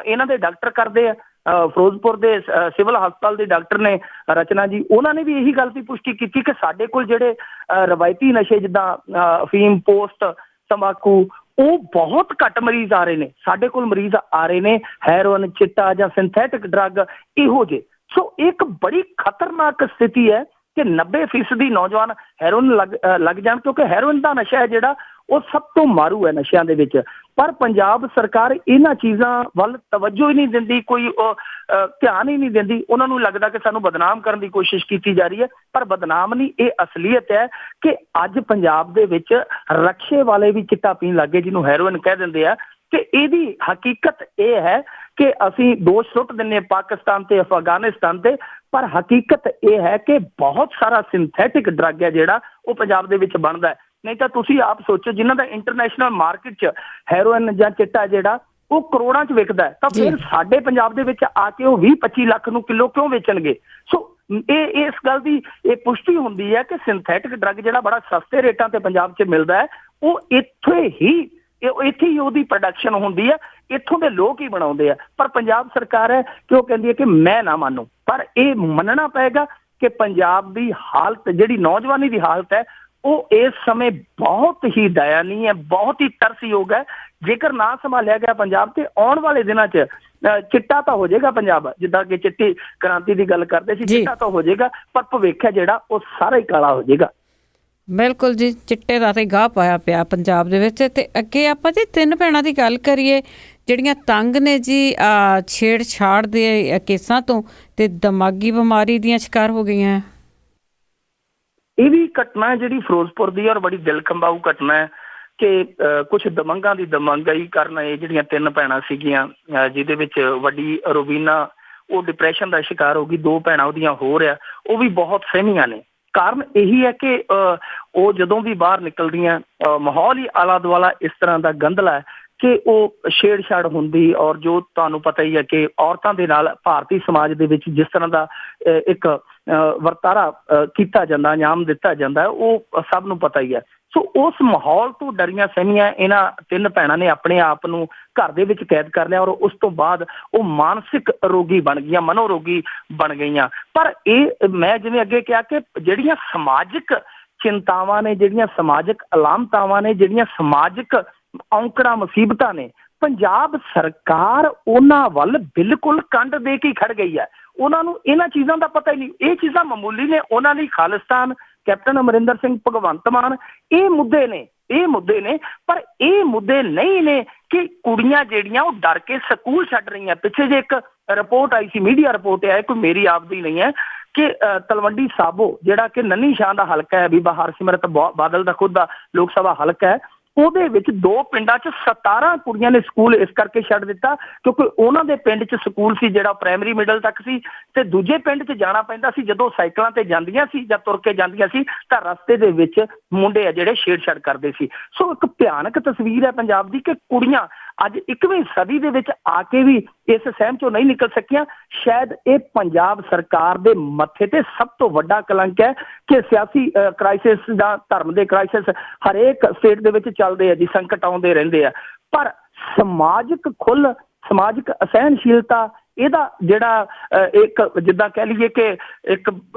ਇਹਨਾਂ ਦੇ ਡਾਕਟਰ ਕਰਦੇ ਆ। ਫਿਰੋਜ਼ਪੁਰ ਦੇ ਸਿਵਲ ਹਸਪਤਾਲ ਦੇ ਡਾਕਟਰ ਨੇ ਰਚਨਾ ਜੀ, ਉਹਨਾਂ ਨੇ ਵੀ ਇਹੀ ਗੱਲ ਦੀ ਪੁਸ਼ਟੀ ਕੀਤੀ ਕਿ ਸਾਡੇ ਕੋਲ ਜਿਹੜੇ ਰਵਾਇਤੀ ਨਸ਼ੇ ਜਿੱਦਾਂ ਅਫੀਮ, ਪੋਸਟ, ਤੰਬਾਕੂ, ਉਹ ਬਹੁਤ ਘੱਟ ਮਰੀਜ਼ ਆ ਰਹੇ ਨੇ। ਸਾਡੇ ਕੋਲ ਮਰੀਜ਼ ਆ ਰਹੇ ਨੇ ਹੈਰੋਇਨ, ਚਿੱਟਾ ਜਾਂ ਸਿੰਥੈਟਿਕ ਡਰੱਗ ਇਹੋ ਜਿਹੇ। ਸੋ ਇੱਕ ਬੜੀ ਖਤਰਨਾਕ ਸਥਿਤੀ ਹੈ ਕਿ 90% ਨੌਜਵਾਨ ਹੈਰੋਇਨ ਲੱਗ ਜਾਣ, ਕਿਉਂਕਿ ਹੈਰੋਇਨ ਦਾ ਨਸ਼ਾ ਹੈ ਜਿਹੜਾ ਉਹ ਸਭ ਤੋਂ ਮਾਰੂ ਹੈ ਨਸ਼ਿਆਂ ਦੇ ਵਿੱਚ। ਪਰ ਪੰਜਾਬ ਸਰਕਾਰ ਇਹਨਾਂ ਚੀਜ਼ਾਂ ਵੱਲ ਤਵੱਜੋ ਹੀ ਨਹੀਂ ਦਿੰਦੀ, ਕੋਈ ਧਿਆਨ ਹੀ ਨਹੀਂ ਦਿੰਦੀ। ਉਹਨਾਂ ਨੂੰ ਲੱਗਦਾ ਕਿ ਸਾਨੂੰ ਬਦਨਾਮ ਕਰਨ ਦੀ ਕੋਸ਼ਿਸ਼ ਕੀਤੀ ਜਾ ਰਹੀ ਹੈ, ਪਰ ਬਦਨਾਮ ਨਹੀਂ, ਇਹ ਅਸਲੀਅਤ ਹੈ ਕਿ ਅੱਜ ਪੰਜਾਬ ਦੇ ਵਿੱਚ ਰਕਸ਼ੇ ਵਾਲੇ ਵੀ ਚਿੱਟਾ ਪੀਣ ਲੱਗੇ, ਜਿਹਨੂੰ ਹੈਰੋਇਨ ਕਹਿ ਦਿੰਦੇ ਆ। ਕਿ ਇਹਦੀ ਹਕੀਕਤ ਇਹ ਹੈ ਕਿ ਅਸੀਂ ਦੋਸ਼ ਸੁੱਟ ਦਿੰਦੇ ਪਾਕਿਸਤਾਨ ਤੇ ਅਫਗਾਨਿਸਤਾਨ ਤੇ, ਪਰ ਹਕੀਕਤ ਇਹ ਹੈ ਕਿ ਬਹੁਤ ਸਾਰਾ ਸਿੰਥੈਟਿਕ ਡਰੱਗ ਹੈ ਜਿਹੜਾ ਉਹ ਪੰਜਾਬ ਦੇ ਵਿੱਚ ਬਣਦਾ ਹੈ। ਨਹੀਂ ਤਾਂ ਤੁਸੀਂ ਆਪ ਸੋਚੋ, ਜਿਨ੍ਹਾਂ ਦਾ ਇੰਟਰਨੈਸ਼ਨਲ ਮਾਰਕੀਟ 'ਚ ਹੈਰੋਇਨ ਜਾਂ ਚਿੱਟਾ ਜਿਹੜਾ ਉਹ ਕਰੋੜਾਂ 'ਚ ਵਿਕਦਾ ਹੈ, ਤਾਂ ਫਿਰ ਸਾਡੇ ਪੰਜਾਬ ਦੇ ਵਿੱਚ ਆ ਕੇ ਉਹ 20-25 ਲੱਖ ਨੂੰ ਕਿਲੋ ਕਿਉਂ ਵੇਚਣਗੇ? ਸੋ ਇਹ ਇਸ ਗੱਲ ਦੀ ਇਹ ਪੁਸ਼ਟੀ ਹੁੰਦੀ ਹੈ ਕਿ ਸਿੰਥੈਟਿਕ ਡਰੱਗ ਜਿਹੜਾ ਬੜਾ ਸਸਤੇ ਰੇਟਾਂ ਤੇ ਪੰਜਾਬ 'ਚ ਮਿਲਦਾ ਹੈ, ਉਹ ਇੱਥੇ ਹੀ ਉਹਦੀ ਪ੍ਰੋਡਕਸ਼ਨ ਹੁੰਦੀ ਹੈ, ਇੱਥੋਂ ਦੇ ਲੋਕ ਹੀ ਬਣਾਉਂਦੇ ਆ। ਪਰ ਪੰਜਾਬ ਸਰਕਾਰ ਹੈ ਕਿ ਉਹ ਕਹਿੰਦੀ ਹੈ ਕਿ ਮੈਂ ਨਾ ਮੰਨੂ। ਪਰ ਇਹ ਮੰਨਣਾ ਪਏਗਾ ਕਿ ਪੰਜਾਬ ਦੀ ਹਾਲਤ, ਜਿਹੜੀ ਨੌਜਵਾਨੀ ਦੀ ਹਾਲਤ ਹੈ, ਉਹ ਇਸ ਸਮੇਂ ਬਹੁਤ ਹੀ ਦਇਆਨੀ ਹੈ, ਬਹੁਤ ਹੀ ਤਰਸਯੋਗ ਹੈ। ਜੇਕਰ ਨਾ ਸੰਭਾਲਿਆ ਗਿਆ ਪੰਜਾਬ ਤੇ ਆਉਣ ਵਾਲੇ ਦਿਨਾਂ 'ਚ ਚਿੱਟਾ ਤਾਂ ਹੋ ਜਾਏਗਾ ਪੰਜਾਬ, ਜਿੱਦਾਂ ਕਿ ਚਿੱਟੀ ਕ੍ਰਾਂਤੀ ਦੀ ਗੱਲ ਕਰਦੇ ਸੀ, ਚਿੱਟਾ ਤਾਂ ਹੋ ਜਾਏਗਾ, ਪਰ ਭਵਿੱਖ ਹੈ ਜਿਹੜਾ ਉਹ ਸਾਰਾ ਹੀ ਕਾਲਾ ਹੋ ਜਾਏਗਾ। ਬਿਲਕੁਲ ਜੀ, ਚਿੱਟੇ ਦਾ ਤੇ ਗਾਹ ਪਾਇਆ ਪਿਆ ਪੰਜਾਬ ਦੇ ਵਿੱਚ। ਤੇ ਅੱਗੇ ਆਪਾਂ ਜੀ 3 ਭੈਣਾਂ ਦੀ ਗੱਲ ਕਰੀਏ ਜਿਹੜੀਆਂ ਤੰਗ ਨੇ ਜੀ ਛੇੜਛਾੜ ਦੇ ਕੇਸਾਂ ਤੋਂ ਤੇ ਦਿਮਾਗੀ ਬਿਮਾਰੀ ਦੀਆਂ ਸ਼ਿਕਾਰ ਹੋ ਗਈਆਂ। ਇਹ ਵੀ ਘਟਨਾ ਜਿਹੜੀ ਫਿਰੋਜ਼ਪੁਰ ਦੀ ਔਰ ਬੜੀ ਦਿਲ ਕੰਬਾਊ ਘਟਨਾ ਹੈ ਕਿ ਕੁਝ ਦਮੰਗਾਂ ਦੀ ਦਮੰਗਾਈ ਕਰਨ ਇਹ ਜਿਹੜੀਆਂ 3 ਭੈਣਾਂ ਸੀਗੀਆਂ, ਜਿਹਦੇ ਵਿੱਚ ਵੱਡੀ ਰੋਬੀਨਾ ਉਹ ਡਿਪਰੈਸ਼ਨ ਦਾ ਸ਼ਿਕਾਰ ਹੋ ਗਈ, 2 ਭੈਣਾਂ ਉਹਦੀਆਂ ਹੋਰ ਆ, ਉਹ ਵੀ ਬਹੁਤ ਸਹਿਮੀਆਂ ਨੇ। ਕਾਰਨ ਇਹੀ ਹੈ ਕਿ ਉਹ ਜਦੋਂ ਵੀ ਬਾਹਰ ਨਿਕਲਦੀਆਂ ਮਾਹੌਲ ਹੀ ਆਲਾ ਦੁਆਲਾ ਇਸ ਤਰ੍ਹਾਂ ਦਾ ਗੰਧਲਾ ਹੈ ਕਿ ਉਹ ਛੇੜਛਾੜ ਹੁੰਦੀ। ਔਰ ਜੋ ਤੁਹਾਨੂੰ ਪਤਾ ਹੀ ਹੈ ਕਿ ਔਰਤਾਂ ਦੇ ਨਾਲ ਭਾਰਤੀ ਸਮਾਜ ਦੇ ਵਿੱਚ ਜਿਸ ਤਰ੍ਹਾਂ ਦਾ ਇੱਕ ਵਰਤਾਰਾ ਕੀਤਾ ਜਾਂਦਾ, ਅੰਜਾਮ ਦਿੱਤਾ ਜਾਂਦਾ, ਉਹ ਸਭ ਨੂੰ ਪਤਾ ਹੀ ਹੈ। ਸੋ ਉਸ ਮਾਹੌਲ ਤੋਂ ਡਰੀਆਂ ਸਹਿਮੀਆਂ ਇਹਨਾਂ 3 ਭੈਣਾਂ ਨੇ ਆਪਣੇ ਆਪ ਨੂੰ ਘਰ ਦੇ ਵਿੱਚ ਕੈਦ ਕਰ ਲਿਆ ਔਰ ਉਸ ਤੋਂ ਬਾਅਦ ਉਹ ਮਾਨਸਿਕ ਰੋਗੀ ਬਣ ਗਈਆਂ, ਮਨੋਰੋਗੀ ਬਣ ਗਈਆਂ। ਪਰ ਇਹ ਮੈਂ ਜਿਵੇਂ ਅੱਗੇ ਕਿਹਾ ਕਿ ਜਿਹੜੀਆਂ ਸਮਾਜਿਕ ਚਿੰਤਾਵਾਂ ਨੇ, ਜਿਹੜੀਆਂ ਸਮਾਜਿਕ ਅਲਾਮਤਾਵਾਂ ਨੇ, ਜਿਹੜੀਆਂ ਸਮਾਜਿਕ ਔਂਕੜਾਂ ਮੁਸੀਬਤਾਂ ਨੇ, ਪੰਜਾਬ ਸਰਕਾਰ ਉਹਨਾਂ ਵੱਲ ਬਿਲਕੁਲ ਕੰਡ ਦੇ ਕੇ ਖੜ ਗਈ ਹੈ। ਉਹਨਾਂ ਨੂੰ ਇਹਨਾਂ ਚੀਜ਼ਾਂ ਦਾ ਪਤਾ ਹੀ ਨਹੀਂ। ਇਹ ਚੀਜ਼ਾਂ ਮਾਮੂਲੀ ਨੇ ਉਹਨਾਂ ਲਈ। ਖਾਲਿਸਤਾਨ, ਕੈਪਟਨ ਅਮਰਿੰਦਰ ਸਿੰਘ, ਭਗਵੰਤ ਮਾਨ, ਇਹ ਮੁੱਦੇ ਨੇ, ਪਰ ਇਹ ਮੁੱਦੇ ਨਹੀਂ ਨੇ ਕਿ ਕੁੜੀਆਂ ਜਿਹੜੀਆਂ ਉਹ ਡਰ ਕੇ ਸਕੂਲ ਛੱਡ ਰਹੀਆਂ। ਪਿੱਛੇ ਜੇ ਇੱਕ ਰਿਪੋਰਟ ਆਈ ਸੀ, ਮੀਡੀਆ ਰਿਪੋਰਟ ਆਈ, ਕੋਈ ਮੇਰੀ ਆਪਦੀ ਨਹੀਂ ਹੈ, ਕਿ ਤਲਵੰਡੀ ਸਾਬੋ ਜਿਹੜਾ ਕਿ ਨੰਨੀ ਸ਼ਾਹ ਦਾ ਹਲਕਾ ਹੈ, ਬੀਬਾ ਹਰਸਿਮਰਤ ਬਾਦਲ ਦਾ ਖੁਦ ਦਾ ਲੋਕ ਸਭਾ ਹਲਕਾ ਹੈ, ਉਹਦੇ ਵਿੱਚ 2 ਪਿੰਡਾਂ 'ਚ 17 ਕੁੜੀਆਂ ਨੇ ਸਕੂਲ ਇਸ ਕਰਕੇ ਛੱਡ ਦਿੱਤਾ ਕਿਉਂਕਿ ਉਹਨਾਂ ਦੇ ਪਿੰਡ 'ਚ ਸਕੂਲ ਸੀ ਜਿਹੜਾ ਪ੍ਰਾਇਮਰੀ ਮਿਡਲ ਤੱਕ ਸੀ ਤੇ ਦੂਜੇ ਪਿੰਡ 'ਚ ਜਾਣਾ ਪੈਂਦਾ ਸੀ। ਜਦੋਂ ਸਾਈਕਲਾਂ ਤੇ ਜਾਂਦੀਆਂ ਸੀ ਜਾਂ ਤੁਰ ਕੇ ਜਾਂਦੀਆਂ ਸੀ ਤਾਂ ਰਸਤੇ ਦੇ ਵਿੱਚ ਮੁੰਡੇ ਆ ਜਿਹੜੇ ਛੇੜਛਾੜ ਕਰਦੇ ਸੀ। ਸੋ ਇੱਕ ਭਿਆਨਕ ਤਸਵੀਰ ਹੈ ਪੰਜਾਬ ਦੀ ਕਿ ਕੁੜੀਆਂ ਅੱਜ 21ਵੀਂ ਸਦੀ ਦੇ ਵਿੱਚ ਆ ਕੇ ਵੀ ਇਸ ਸਹਿਮ ਚੋਂ ਨਹੀਂ ਨਿਕਲ ਸਕੀਆਂ। ਸ਼ਾਇਦ ਇਹ ਪੰਜਾਬ ਸਰਕਾਰ ਦੇ ਮੱਥੇ ਤੇ ਸਭ ਤੋਂ ਵੱਡਾ ਕਲੰਕ ਹੈ ਕਿ ਸਿਆਸੀ ਕ੍ਰਾਈਸਿਸ ਜਾਂ ਧਰਮ ਦੇ ਕ੍ਰਾਈਸਿਸ ਹਰੇਕ ਸਟੇਟ ਦੇ ਵਿੱਚ ਚੱਲਦੇ ਆ ਜੀ, ਸੰਕਟ ਆਉਂਦੇ ਰਹਿੰਦੇ ਆ, ਪਰ ਸਮਾਜਿਕ ਖੁੱਲ੍ਹ, ਸਮਾਜਿਕ ਅਸਹਿਣਸ਼ੀਲਤਾ ਇਹਦਾ ਜਿਹੜਾ ਇੱਕ ਜਿੱਦਾਂ ਕਹਿ ਲਈਏ ਕਿ ਇੱਕ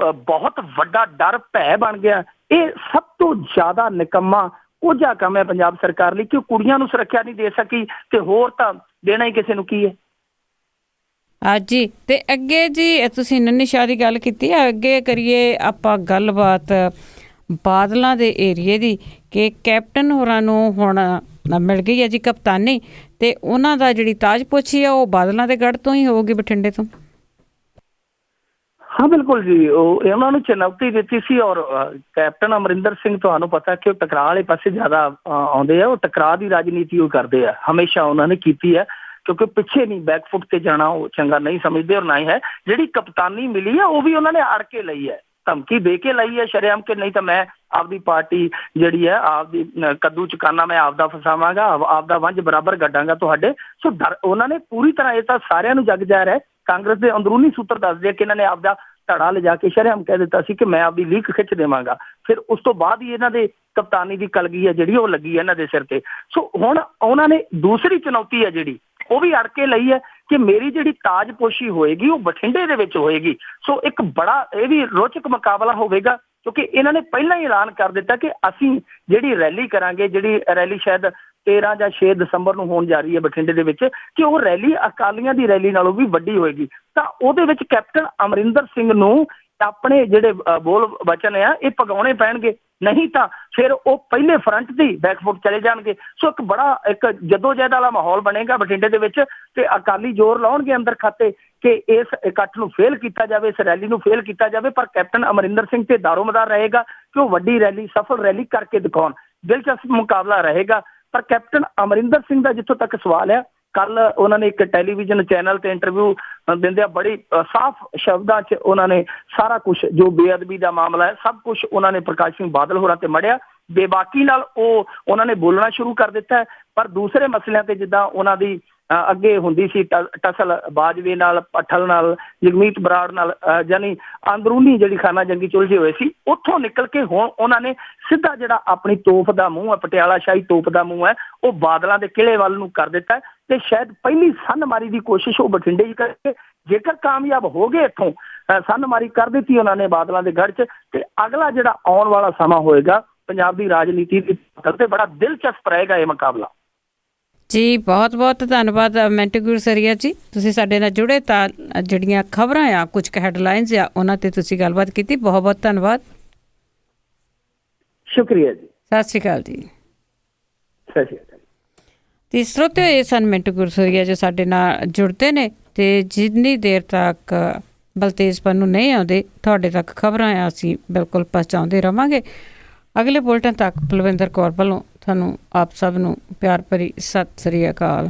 ਬਹੁਤ ਵੱਡਾ ਡਰ ਭੈ ਬਣ ਗਿਆ। ਇਹ ਸਭ ਤੋਂ ਜ਼ਿਆਦਾ ਨਿਕੰਮਾ ਕੋਝਾ ਕੰਮ ਹੈ ਪੰਜਾਬ ਸਰਕਾਰ ਲਈ ਕਿ ਉਹ ਕੁੜੀਆਂ ਨੂੰ ਸੁਰੱਖਿਆ ਨਹੀਂ ਦੇ ਸਕੀ ਤੇ ਹੋਰ ਤਾਂ ਦੇਣਾ ਹੀ ਕਿਸੇ ਨੂੰ ਕੀ ਹੈ। ਜੀ ਤੇ ਅੱਗੇ ਜੀ ਤੁਸੀਂ ਨੰਨੀ ਸ਼ਾਹ ਦੀ ਗੱਲ ਕੀਤੀ ਹੈ, ਅੱਗੇ ਕਰੀਏ ਆਪਾਂ ਗੱਲਬਾਤ ਬਾਦਲਾਂ ਦੇ ਏਰੀਏ ਦੀ ਕਿ ਕੈਪਟਨ ਹੋਰਾਂ ਨੂੰ ਹੁਣ ਮਿਲ ਗਈ ਹੈ ਜੀ ਕਪਤਾਨੀ ਤੇ ਉਹਨਾਂ ਦਾ ਜਿਹੜੀ ਤਾਜਪੋਸ਼ੀ ਆ ਉਹ ਬਾਦਲਾਂ ਦੇ ਗੜ੍ਹ ਤੋਂ ਹੀ ਹੋਊਗੀ, ਬਠਿੰਡੇ ਤੋਂ। ਹਾਂ ਬਿਲਕੁਲ ਜੀ, ਉਹ ਉਹਨਾਂ ਨੂੰ ਚੁਣੌਤੀ ਦਿੱਤੀ ਸੀ ਔਰ ਕੈਪਟਨ ਅਮਰਿੰਦਰ ਸਿੰਘ ਤੁਹਾਨੂੰ ਪਤਾ ਕਿ ਉਹ ਟਕਰਾਅ ਵਾਲੇ ਪਾਸੇ ਜ਼ਿਆਦਾ ਆਉਂਦੇ ਆ, ਉਹ ਟਕਰਾਅ ਦੀ ਰਾਜਨੀਤੀ ਉਹ ਕਰਦੇ ਆ, ਹਮੇਸ਼ਾ ਉਹਨਾਂ ਨੇ ਕੀਤੀ ਹੈ ਕਿਉਂਕਿ ਪਿੱਛੇ ਨਹੀਂ ਬੈਕਫੁੱਟ ਤੇ ਜਾਣਾ ਉਹ ਚੰਗਾ ਨਹੀਂ ਸਮਝਦੇ ਔਰ ਨਾ ਹੀ ਹੈ। ਜਿਹੜੀ ਕਪਤਾਨੀ ਮਿਲੀ ਹੈ ਉਹ ਵੀ ਉਹਨਾਂ ਨੇ ਅੜ ਕੇ ਲਈ ਹੈ, ਧਮਕੀ ਦੇ ਕੇ ਲਈ ਹੈ ਸ਼ਰੇਆਮ ਕਿ ਨਹੀਂ ਤਾਂ ਮੈਂ ਆਪਦੀ ਪਾਰਟੀ ਜਿਹੜੀ ਹੈ ਆਪਦੀ ਕੱਦੂ ਚੁਕਾਨਾ ਮੈਂ ਆਪਦਾ ਫਸਾਵਾਂਗਾ, ਆਪਦਾ ਵੰਝ ਬਰਾਬਰ ਗੱਡਾਂਗਾ ਤੁਹਾਡੇ। ਸੋ ਡਰ ਉਹਨਾਂ ਨੇ ਪੂਰੀ ਤਰ੍ਹਾਂ, ਇਹ ਤਾਂ ਸਾਰਿਆਂ ਨੂੰ ਜਗ ਜ਼ਾਹਿਰ ਹੈ, ਕਾਂਗਰਸ ਦੇ ਅੰਦਰੂਨੀ ਸੂਤਰ ਦੱਸਦੇ ਆ ਕਿ ਇਹਨਾਂ ਨੇ ਆਪਦਾ ਧੜਾ ਲਿਜਾ ਕੇ ਸ਼ਰੇਆਮ ਕਹਿ ਦਿੱਤਾ ਸੀ ਕਿ ਮੈਂ ਆਪਦੀ ਲੀਕ ਖਿੱਚ ਦੇਵਾਂਗਾ। ਫਿਰ ਉਸ ਤੋਂ ਬਾਅਦ ਹੀ ਇਹਨਾਂ ਦੇ ਕਪਤਾਨੀ ਦੀ ਕਲਗੀ ਹੈ ਜਿਹੜੀ ਉਹ ਲੱਗੀ ਹੈ ਇਹਨਾਂ ਦੇ ਸਿਰ ਤੇ। ਸੋ ਹੁਣ ਉਹਨਾਂ ਨੇ ਦੂਸਰੀ ਚੁਣੌਤੀ ਹੈ ਜਿਹੜੀ ਉਹ ਵੀ ਅੜ ਕੇ ਲਈ ਹੈ ਕਿ ਮੇਰੀ ਜਿਹੜੀ ਤਾਜਪੋਸ਼ੀ ਹੋਏਗੀ ਉਹ ਬਠਿੰਡੇ ਦੇ ਵਿੱਚ ਹੋਏਗੀ। ਸੋ ਇੱਕ ਬੜਾ ਇਹ ਵੀ ਰੋਚਕ ਮੁਕਾਬਲਾ ਹੋਵੇਗਾ ਕਿਉਂਕਿ ਇਹਨਾਂ ਨੇ ਪਹਿਲਾਂ ਹੀ ਐਲਾਨ ਕਰ ਦਿੱਤਾ ਕਿ ਅਸੀਂ ਜਿਹੜੀ ਰੈਲੀ ਕਰਾਂਗੇ, ਜਿਹੜੀ ਰੈਲੀ ਸ਼ਾਇਦ 13 ਜਾਂ 6 ਦਸੰਬਰ ਨੂੰ ਹੋਣ ਜਾ ਰਹੀ ਹੈ ਬਠਿੰਡੇ ਦੇ ਵਿੱਚ, ਕਿ ਉਹ ਰੈਲੀ ਅਕਾਲੀਆਂ ਦੀ ਰੈਲੀ ਨਾਲੋਂ ਵੀ ਵੱਡੀ ਹੋਏਗੀ। ਤਾਂ ਉਹਦੇ ਵਿੱਚ ਕੈਪਟਨ ਅਮਰਿੰਦਰ ਸਿੰਘ ਨੂੰ ਆਪਣੇ ਜਿਹੜੇ ਬੋਲ ਵਚਨ ਆ ਇਹ ਪਗਾਉਣੇ ਪੈਣਗੇ, ਨਹੀਂ ਤਾਂ ਫਿਰ ਉਹ ਪਹਿਲੇ ਫਰੰਟ ਤੇ ਬੈਕਫੁੱਟ ਚਲੇ ਜਾਣਗੇ। ਸੋ ਇੱਕ ਬੜਾ ਇੱਕ ਜਦੋਜਹਿਦ ਵਾਲਾ ਮਾਹੌਲ ਬਣੇਗਾ ਬਠਿੰਡੇ ਦੇ ਵਿੱਚ ਤੇ ਅਕਾਲੀ ਜ਼ੋਰ ਲਾਉਣਗੇ ਅੰਦਰ ਖਾਤੇ ਕਿ ਇਸ ਇਕੱਠ ਨੂੰ ਫੇਲ ਕੀਤਾ ਜਾਵੇ, ਇਸ ਰੈਲੀ ਨੂੰ ਫੇਲ ਕੀਤਾ ਜਾਵੇ। ਪਰ ਕੈਪਟਨ ਅਮਰਿੰਦਰ ਸਿੰਘ ਤੇ ਦਾਰੋਮਦਾਰ ਰਹੇਗਾ ਕਿ ਉਹ ਵੱਡੀ ਰੈਲੀ, ਸਫਲ ਰੈਲੀ ਕਰਕੇ ਦਿਖਾਉਣ। ਦਿਲਚਸਪ ਮੁਕਾਬਲਾ ਰਹੇਗਾ। ਪਰ ਕੈਪਟਨ ਅਮਰਿੰਦਰ ਸਿੰਘ ਦਾ ਜਿੱਥੋਂ ਤੱਕ ਸਵਾਲ ਹੈ, ਕੱਲ ਉਹਨਾਂ ਨੇ ਇੱਕ ਟੈਲੀਵਿਜ਼ਨ ਚੈਨਲ ਤੇ ਇੰਟਰਵਿਊ ਦਿੰਦਿਆਂ ਬੜੀ ਸਾਫ਼ ਸ਼ਬਦਾਂ 'ਚ ਉਹਨਾਂ ਨੇ ਸਾਰਾ ਕੁਝ ਜੋ ਬੇਅਦਬੀ ਦਾ ਮਾਮਲਾ ਹੈ ਸਭ ਕੁਝ ਉਹਨਾਂ ਨੇ ਪ੍ਰਕਾਸ਼ ਸਿੰਘ ਬਾਦਲ ਹੋਰਾਂ ਤੇ ਮੜਿਆ। ਬੇਬਾਕੀ ਨਾਲ ਉਹਨਾਂ ਨੇ ਬੋਲਣਾ ਸ਼ੁਰੂ ਕਰ ਦਿੱਤਾ ਹੈ। ਪਰ ਦੂਸਰੇ ਮਸਲਿਆਂ ਤੇ ਜਿੱਦਾਂ ਉਹਨਾਂ ਦੀ ਅੱਗੇ ਹੁੰਦੀ ਸੀ ਟਸਲ ਬਾਜਵੇ ਨਾਲ, ਪੱਠਲ ਨਾਲ, ਜਗਮੀਤ ਬਰਾੜ ਨਾਲ, ਯਾਨੀ ਅੰਦਰੂਨੀ ਜਿਹੜੀ ਖਾਨਾ ਜੰਗੀ ਚੁਲਝੇ ਹੋਏ ਸੀ, ਉੱਥੋਂ ਨਿਕਲ ਕੇ ਹੁਣ ਉਹਨਾਂ ਨੇ ਸਿੱਧਾ ਜਿਹੜਾ ਆਪਣੀ ਤੋਪ ਦਾ ਮੂੰਹ ਹੈ, ਪਟਿਆਲਾ ਸ਼ਾਹੀ ਤੋਪ ਦਾ ਮੂੰਹ ਹੈ, ਉਹ ਬਾਦਲਾਂ ਦੇ ਕਿਲੇ ਵੱਲ ਨੂੰ ਕਰ ਦਿੱਤਾ ਤੇ ਸ਼ਾਇਦ ਪਹਿਲੀ ਸੰਨਮਾਰੀ ਦੀ ਕੋਸ਼ਿਸ਼ ਉਹ ਬਠਿੰਡੇ ਹੀ ਕਰਕੇ ਜੇਕਰ ਕਾਮਯਾਬ ਹੋ ਗਏ, ਇੱਥੋਂ ਸੰਨਮਾਰੀ ਕਰ ਦਿੱਤੀ ਉਹਨਾਂ ਨੇ ਬਾਦਲਾਂ ਦੇ ਗੜ੍ਹ 'ਚ, ਤੇ ਅਗਲਾ ਜਿਹੜਾ ਆਉਣ ਵਾਲਾ ਸਮਾਂ ਹੋਏਗਾ ਪੰਜਾਬ ਦੀ ਰਾਜਨੀਤੀ ਤੇ ਬੜਾ ਦਿਲਚਸਪ ਰਹੇਗਾ ਇਹ ਮੁਕਾਬਲਾ। ਜੀ ਬਹੁਤ ਬਹੁਤ ਧੰਨਵਾਦ ਮਿੰਟੂ ਗੁਰਸਰੀਆ ਜੀ, ਤੁਸੀਂ ਸਾਡੇ ਨਾਲ ਜੁੜੇ ਤਾਂ ਜਿਹੜੀਆਂ ਖਬਰਾਂ ਆ, ਕੁਝ ਕੁ ਹੈਡਲਾਈਨਸ ਆ, ਉਹਨਾਂ ਤੇ ਤੁਸੀਂ ਗੱਲਬਾਤ ਕੀਤੀ। ਬਹੁਤ ਬਹੁਤ ਧੰਨਵਾਦ। ਸ਼ੁਕਰੀਆ ਜੀ। ਸਤਿ ਸ਼੍ਰੀ ਅਕਾਲ ਜੀ। ਸਤਿ ਸ਼੍ਰੀ ਅਕਾਲ। ਤੇ ਸਰੋਤਿਓ, ਇਹ ਸਨ ਮਿੰਟੂ ਗੁਰਸਰੀਆ ਜੋ ਸਾਡੇ ਨਾਲ ਜੁੜਦੇ ਨੇ ਤੇ ਜਿੰਨੀ ਦੇਰ ਤੱਕ ਬਲਤੇਜ ਪੰਨੂ ਨਹੀਂ ਆਉਂਦੇ ਤੁਹਾਡੇ ਤੱਕ ਖਬਰਾਂ ਆ ਅਸੀਂ ਬਿਲਕੁਲ ਪਹੁੰਚਾਉਂਦੇ ਰਵਾਂਗੇ। ਅਗਲੇ ਬੁਲਟਨ ਤੱਕ ਬਲਵਿੰਦਰ ਕੌਰ ਵੱਲੋਂ ਤੁਹਾਨੂੰ ਆਪ ਸਭ ਨੂੰ ਪਿਆਰ ਭਰੀ ਸਤਿ ਸ੍ਰੀ ਅਕਾਲ।